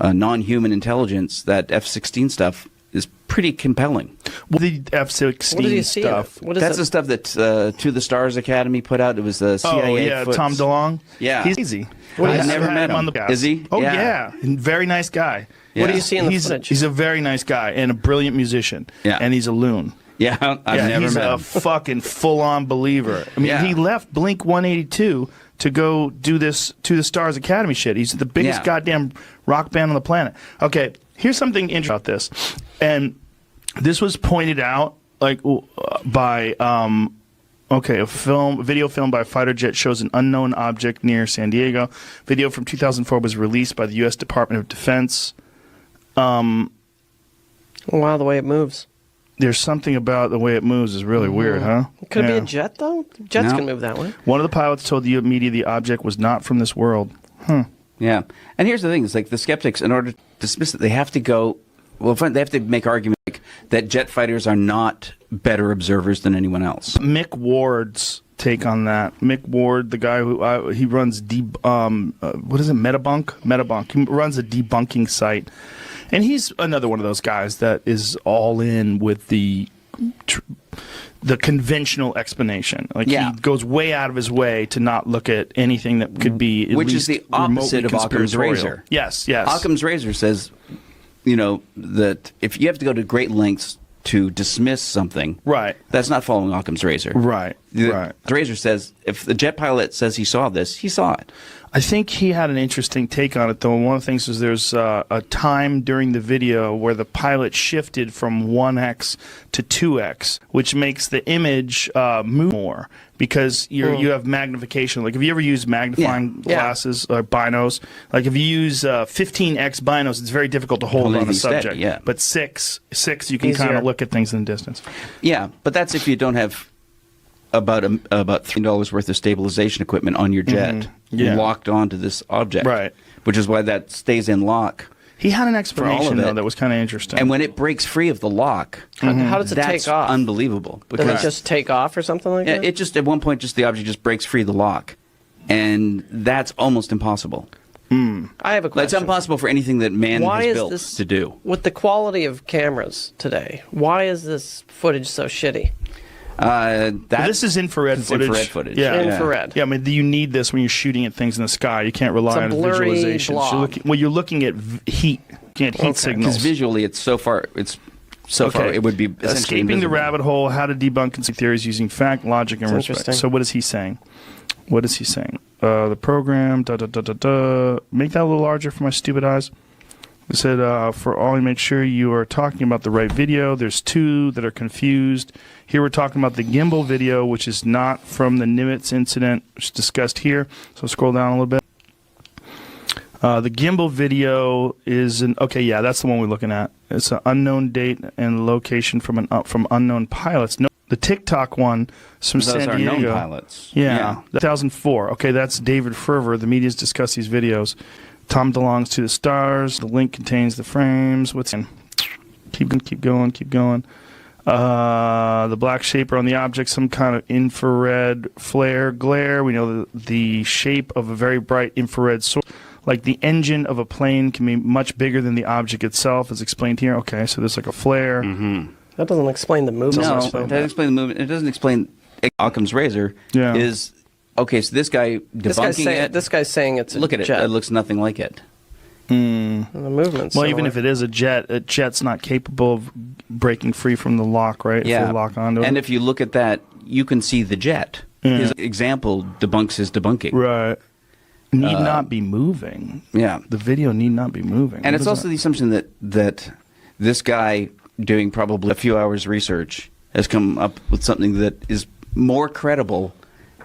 non-human intelligence, that F-16 stuff is pretty compelling. The F-16 stuff. What is That's the stuff that To the Stars Academy put out. It was the CIA. Oh, yeah, Tom DeLonge? Yeah. He's easy. I've never met him. Is he? Oh, yeah. Very nice guy. What do you see in the footage? He's a very nice guy and a brilliant musician. Yeah. And he's a loon. Yeah, I've never he's met him. a fucking full-on believer. I mean, he left Blink-182 to go do this To the Stars Academy shit. He's the biggest goddamn rock band on the planet. Okay, here's something interesting about this. And this was pointed out by a video film by a fighter jet shows an unknown object near San Diego. Video from 2004 was released by the U.S. Department of Defense. Wow, the way it moves. There's something about the way it moves is really weird, huh? Could it be a jet, though? Jets can move that way. One of the pilots told the media the object was not from this world. Yeah. And here's the thing. It's like the skeptics, in order to dismiss it, they have to go... Well, they have to make arguments that jet fighters are not better observers than anyone else. Mick Ward's take on that. Mick Ward, the guy who he runs Metabunk. He runs a debunking site. And he's another one of those guys that is all in with the the conventional explanation. Like he goes way out of his way to not look at anything that could be at which least is the opposite of Occam's conspiratorial. razor. Yes. Occam's razor says, that if you have to go to great lengths to dismiss something, right, that's not following Occam's razor. Right. The razor says if the jet pilot says he saw this, he saw it. I think he had an interesting take on it, though. And one of the things is there's a time during the video where the pilot shifted from 1x to 2x, which makes the image move more because you have magnification. Like, have you ever used magnifying glasses or binos? Like, if you use 15x binos, it's very difficult to hold on a subject. Steady, But 6, you can kind of look at things in the distance. Yeah, but that's if you don't have about $3 worth of stabilization equipment on your jet locked onto this object, right? Which is why that stays in lock. He had an explanation though that was kind of interesting. And when it breaks free of the lock, how does it take off? Unbelievable. Does it just take off or something like that? It just at one point, just the object just breaks free of the lock, and that's almost impossible. I have a question. It's impossible for anything that man has built to do. With the quality of cameras today, why is this footage so shitty? This is infrared footage. Yeah. Infrared. Yeah, I mean, you need this when you're shooting at things in the sky. You can't rely on visualizations. You're looking at heat. You can't heat signals. Because visually, it's so far. It would be essentially escaping invisible. the rabbit hole. How to debunk conspiracy theories using fact, logic, and respect. So what is he saying? The program. Make that a little larger for my stupid eyes. It said, for Ollie, make sure you are talking about the right video. There's two that are confused. Here we're talking about the gimbal video, which is not from the Nimitz incident, which is discussed here. So scroll down a little bit. The gimbal video is that's the one we're looking at. It's an unknown date and location from unknown pilots. No, the TikTok one is from San Diego. Known pilots. Yeah, 2004. Okay, that's David Ferver. The media's discussed these videos. Tom belongs to the stars. The link contains the frames. What's in? Keep going. The black shape on the object, some kind of infrared flare glare. We know the shape of a very bright infrared source. Like the engine of a plane can be much bigger than the object itself, as explained here. Okay, so there's like a flare. Mm-hmm. That doesn't explain the movement. No, it doesn't explain the movement. It doesn't explain Occam's razor. Yeah. Okay, so this guy's saying it's a Look at jet. It looks nothing like it. The movement's well, even if it is a jet's not capable of breaking free from the lock, right? Yeah. If we lock onto it. And if you look at that, you can see the jet. His example debunks his debunking. Right. Need not be moving. Yeah. The video need not be moving. And it's also the assumption that this guy, doing probably a few hours research, has come up with something that is more credible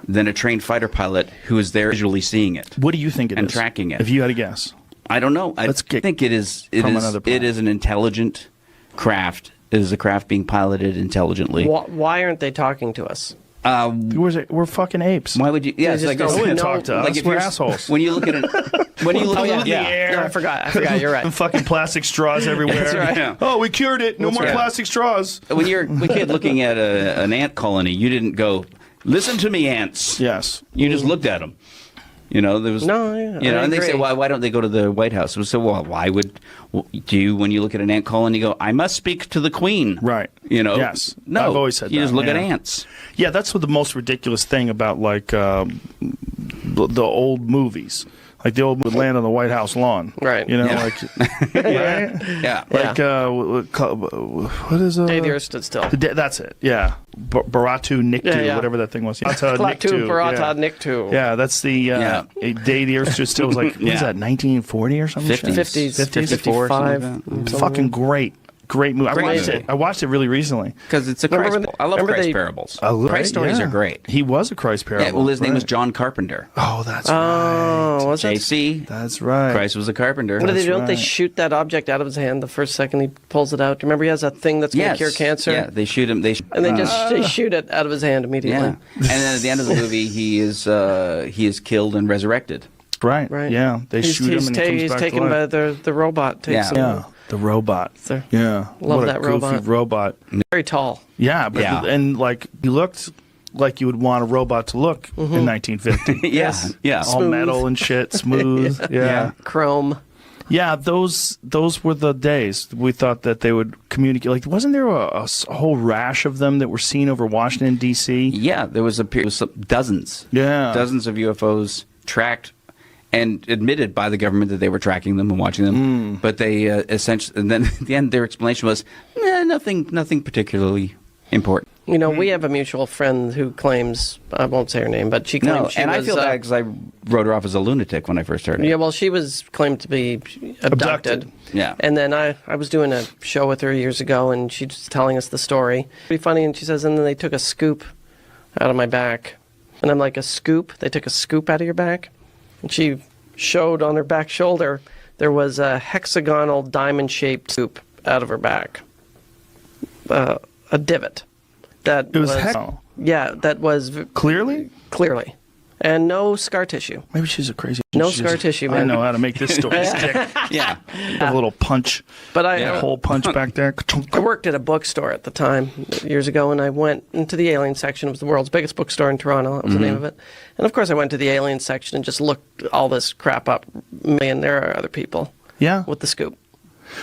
than a trained fighter pilot who is there visually seeing it. What do you think it is? And tracking it. If you had a guess. I don't know. I think it is an intelligent craft. It is a craft being piloted intelligently. Why aren't they talking to us? We're fucking apes. Why would you? Yeah, like don't talk to us. We're assholes. When you look at the air, no, I forgot. You're right. Fucking plastic straws everywhere. That's right. Yeah. Oh, we cured it. No more plastic straws. When you're a kid looking at an ant colony, you didn't go, "Listen to me, ants." Yes. You just looked at them. There was and they say, why don't they go to the White House? So, why would you, when you look at an ant colony, go, I must speak to the Queen? Right. Yes. No. I've always said you that. just look at ants. Yeah, that's what the most ridiculous thing about the old movies. Like the old would land on the White House lawn, right? Right? Yeah. Like what is Day the Earth Stood Still. That's it. Yeah, Baratu Niktu, whatever that thing was. Klaatu Barata Niktu. Yeah, that's the Day the Earth Stood Still was like what is that 1940 or something? 50s, 55. Fucking great movie. I watched it really recently because it's a Christ. I love Christ parables. Christ stories are great. He was a Christ parable. Yeah, well, his name was John Carpenter. Oh, that's right. Was it? JC. That's right. Christ was a carpenter. What do they do? Don't they shoot that object out of his hand the first second he pulls it out? Do you remember he has that thing that's going to cure cancer? Yeah, they shoot him. They shoot it out of his hand immediately. Yeah. And then at the end of the movie, he is killed and resurrected. Right. Yeah. They shoot him and he comes he's back taken to by life. the robot. Takes him. Yeah. The robot. Yeah. Love what that a goofy robot. Very tall. Yeah. And like he looked like you would want a robot to look in 1950. Yeah. All metal and shit, smooth. Yeah. Chrome. Yeah, those were the days. We thought that they would communicate. Like, wasn't there a whole rash of them that were seen over Washington, D.C.? Yeah, there was dozens. Yeah. Dozens of UFOs tracked and admitted by the government that they were tracking them and watching them. But they essentially, and then at the end, their explanation was, nothing particularly important. You know, we have a mutual friend who claims, I won't say her name, but she claims she was... I feel bad because I wrote her off as a lunatic when I first heard it. Yeah, well, she was claimed to be abducted. Yeah. And then I was doing a show with her years ago, and she was telling us the story. Pretty funny, and she says, and then they took a scoop out of my back. And I'm like, a scoop? They took a scoop out of your back? And she showed on her back shoulder, there was a hexagonal diamond-shaped scoop out of her back. A divot. That It was yeah, that was Clearly? clearly, and no scar tissue. Maybe she's a crazy... No she's scar just- tissue, I man. know how to make this story stick. Yeah. A little punch. But A hole punch back there. I worked at a bookstore at the time, years ago, and I went into the alien section. It was the world's biggest bookstore in Toronto. That was the name of it. And of course, I went to the alien section and just looked all this crap up. And there are other people Yeah. with the scoop.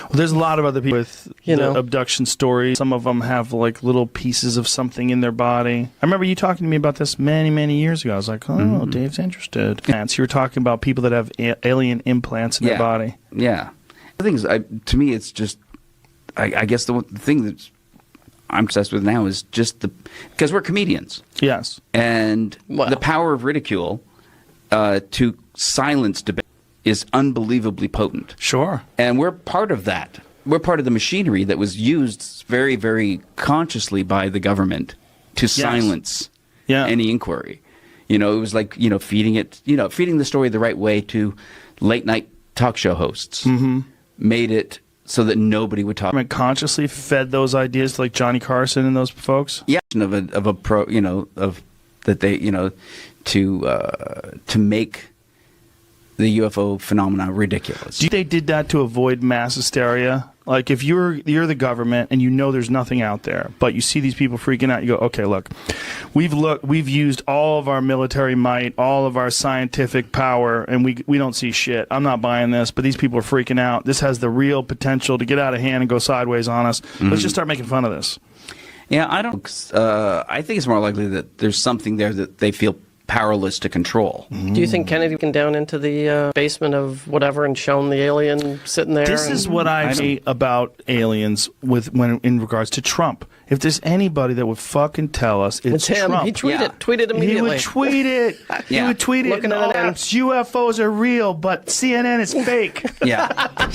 Well, there's a lot of other people with You know. abduction stories. Some of them have like little pieces of something in their body. I remember you talking to me about this many, many years ago. I was like, oh, Dave's interested. And so you were talking about people that have alien implants in their body. Yeah. The thing is, to me, it's just, I guess the thing that I'm obsessed with now is just because we're comedians. Yes. And Well. the power of ridicule to silence debate is unbelievably potent. Sure. And we're part of that. We're part of the machinery that was used very, very consciously by the government to silence any inquiry. You know, it was like, feeding the story the right way to late night talk show hosts. Made it so that nobody would talk. Government consciously fed those ideas to like Johnny Carson and those folks. Yeah, of a pro, of that they, to make the UFO phenomena ridiculous. Do you think they did that to avoid mass hysteria? Like if you're the government and you know there's nothing out there, but you see these people freaking out, you go, okay, look, we've used all of our military might, all of our scientific power, and we don't see shit. I'm not buying this, but these people are freaking out. This has the real potential to get out of hand and go sideways on us. Let's just start making fun of this. Yeah, I think it's more likely that there's something there that they feel powerless to control. Do you think Kennedy went down into the basement of whatever and shown the alien sitting there? This is what I say about aliens in regards to Trump. If there's anybody that would fucking tell us it's him. Trump. He tweeted immediately. He would tweet it. He would tweet it. Looking at an app. UFOs are real, but CNN is fake. Yeah. I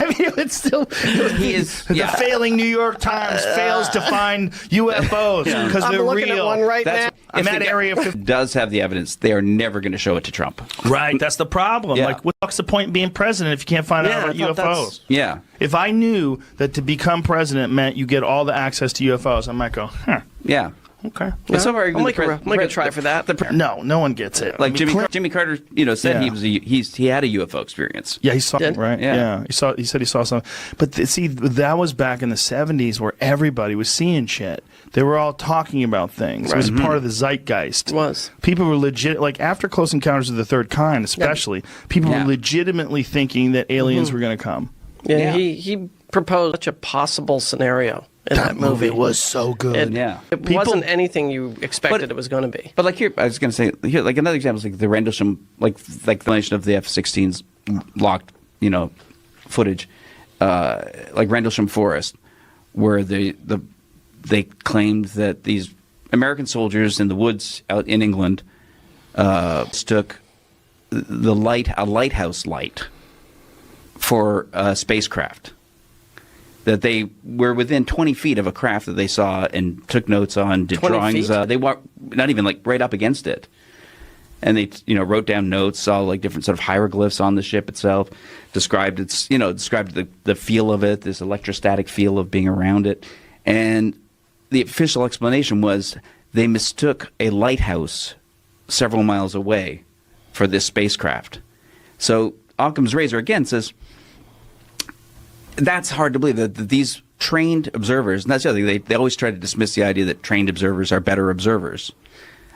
mean, it would still. The failing New York Times fails to find UFOs because I'm they're looking real. at one right now. I'm at Area 50. Does have the evidence. They are never going to show it to Trump. Right, that's the problem. Yeah. Like, what's the point in being president if you can't find out about UFOs? Yeah. If I knew that to become president meant you get all the access to UFOs, I might go, huh. Yeah. Okay. It's so I'll make a try for that. No one gets it. Like I mean, Jimmy Carter, said he had a UFO experience. Yeah, he saw Did? it, right? Yeah. He said he saw something. But see, that was back in the 70s where everybody was seeing shit. They were all talking about things. It was part of the zeitgeist. It was. People were legit, like after Close Encounters of the Third Kind, especially, people were legitimately thinking that aliens were going to come. Yeah, he proposed such a possible scenario in that movie. It was so good. It wasn't anything you expected it was going to be. But like here, I was going to say here, like another example is like the Rendlesham, like the explanation of the F-16's locked, footage, like Rendlesham Forest, where they claimed that these American soldiers in the woods out in England took a lighthouse light for a spacecraft. That they were within 20 feet of a craft that they saw and took notes on, did 20 drawings. feet? They weren't not even like right up against it, and they wrote down notes, saw like different sort of hieroglyphs on the ship itself, described the feel of it, this electrostatic feel of being around it, and the official explanation was they mistook a lighthouse several miles away for this spacecraft. So Occam's razor again says. That's hard to believe that these trained observers, and that's the other thing, they always try to dismiss the idea that trained observers are better observers.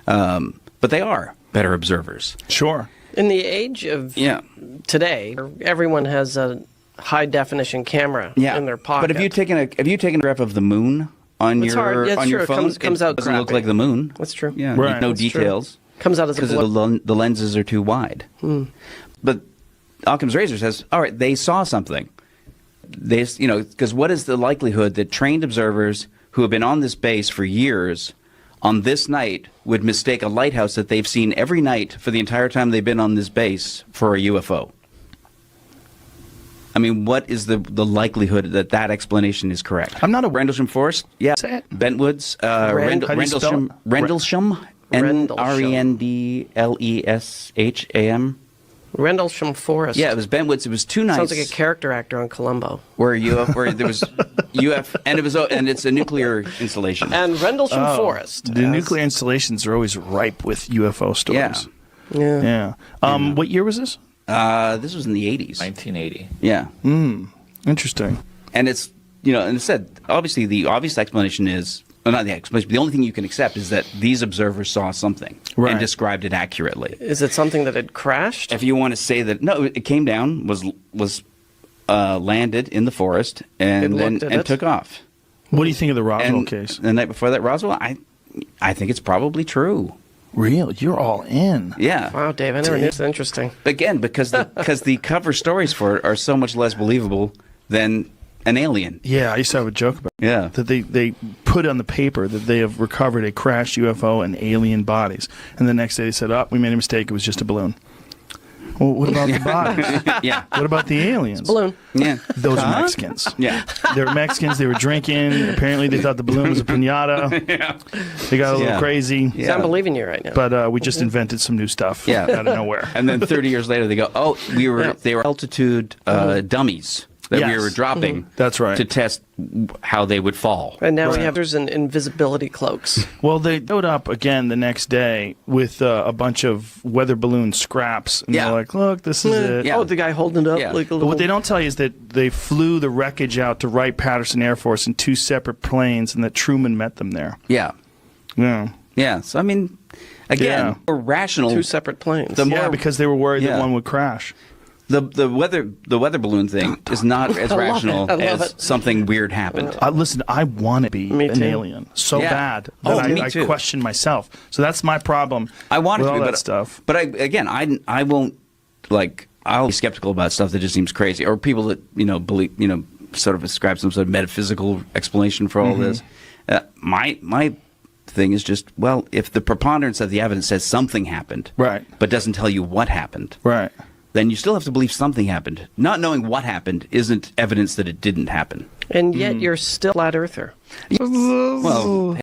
But they are better observers. Sure. In the age of today, everyone has a high definition camera in their pocket. But have you taken a graph of the moon on your phone? It comes out doesn't look like the moon. That's true. Yeah, right. no details. Comes out as a because the lenses are too wide. But Occam's razor says, all right, they saw something. They, because what is the likelihood that trained observers who have been on this base for years on this night would mistake a lighthouse that they've seen every night for the entire time they've been on this base for a UFO? I mean, what is the likelihood that that explanation is correct? I'm not a Rendlesham Forest. Yeah. Say it. Bentwoods. Rendlesham. Rendlesham. Rendlesham. Rendlesham Forest. Yeah, it was Bentwoods. It was 2 nights. Sounds like a character actor on Columbo. Where there was and it's a nuclear installation. And Rendlesham Forest. The nuclear installations are always ripe with UFO stories. Yeah. What year was this? This was in the 80s. 1980. Yeah. Interesting. And it's, and it said, obviously the obvious explanation is, well, not the explanation, but the only thing you can accept is that these observers saw something and described it accurately. Is it something that had crashed? If you want to say that, no, it came down, was landed in the forest, and took off. What do you think of the Roswell case? The night before that, Roswell, I think it's probably true. Real? You're all in. Yeah. Wow, Dave, I never knew. It's interesting. Again, because the cover stories for it are so much less believable than an alien. Yeah, I used to have a joke about that they put on the paper that they have recovered a crashed UFO and alien bodies. And the next day they said, we made a mistake. It was just a balloon. Well, what about the bodies? Yeah. What about the aliens? It's a balloon. Yeah. Those are Mexicans. Yeah. They were Mexicans. They were drinking. Apparently they thought the balloon was a piñata. They got a little crazy. Yeah. So I'm believing you right now. But we just invented some new stuff out of nowhere. And then 30 years later they go, they were altitude dummies that we were dropping. That's right. To test how they would fall. And now we have there's an invisibility cloaks. Well, they showed up again the next day with a bunch of weather balloon scraps. And they're like, look, this is it. Yeah. Oh, the guy holding it up like a little... But what they don't tell you is that they flew the wreckage out to Wright-Patterson Air Force in 2 separate planes and that Truman met them there. Yeah. Yeah. Yeah. So, I mean, again, more rational. 2 separate planes. Because they were worried that one would crash. The weather balloon thing is not as rational as something weird happened. Listen, I want to be an alien so bad that I question myself. So that's my problem. I want to be that stuff. But I won't I'll be skeptical about stuff that just seems crazy, or people that believe sort of ascribe some sort of metaphysical explanation for all this. My thing is just, well, if the preponderance of the evidence says something happened, but doesn't tell you what happened, then you still have to believe something happened. Not knowing what happened isn't evidence that it didn't happen. And yet you're still a flat earther. Well,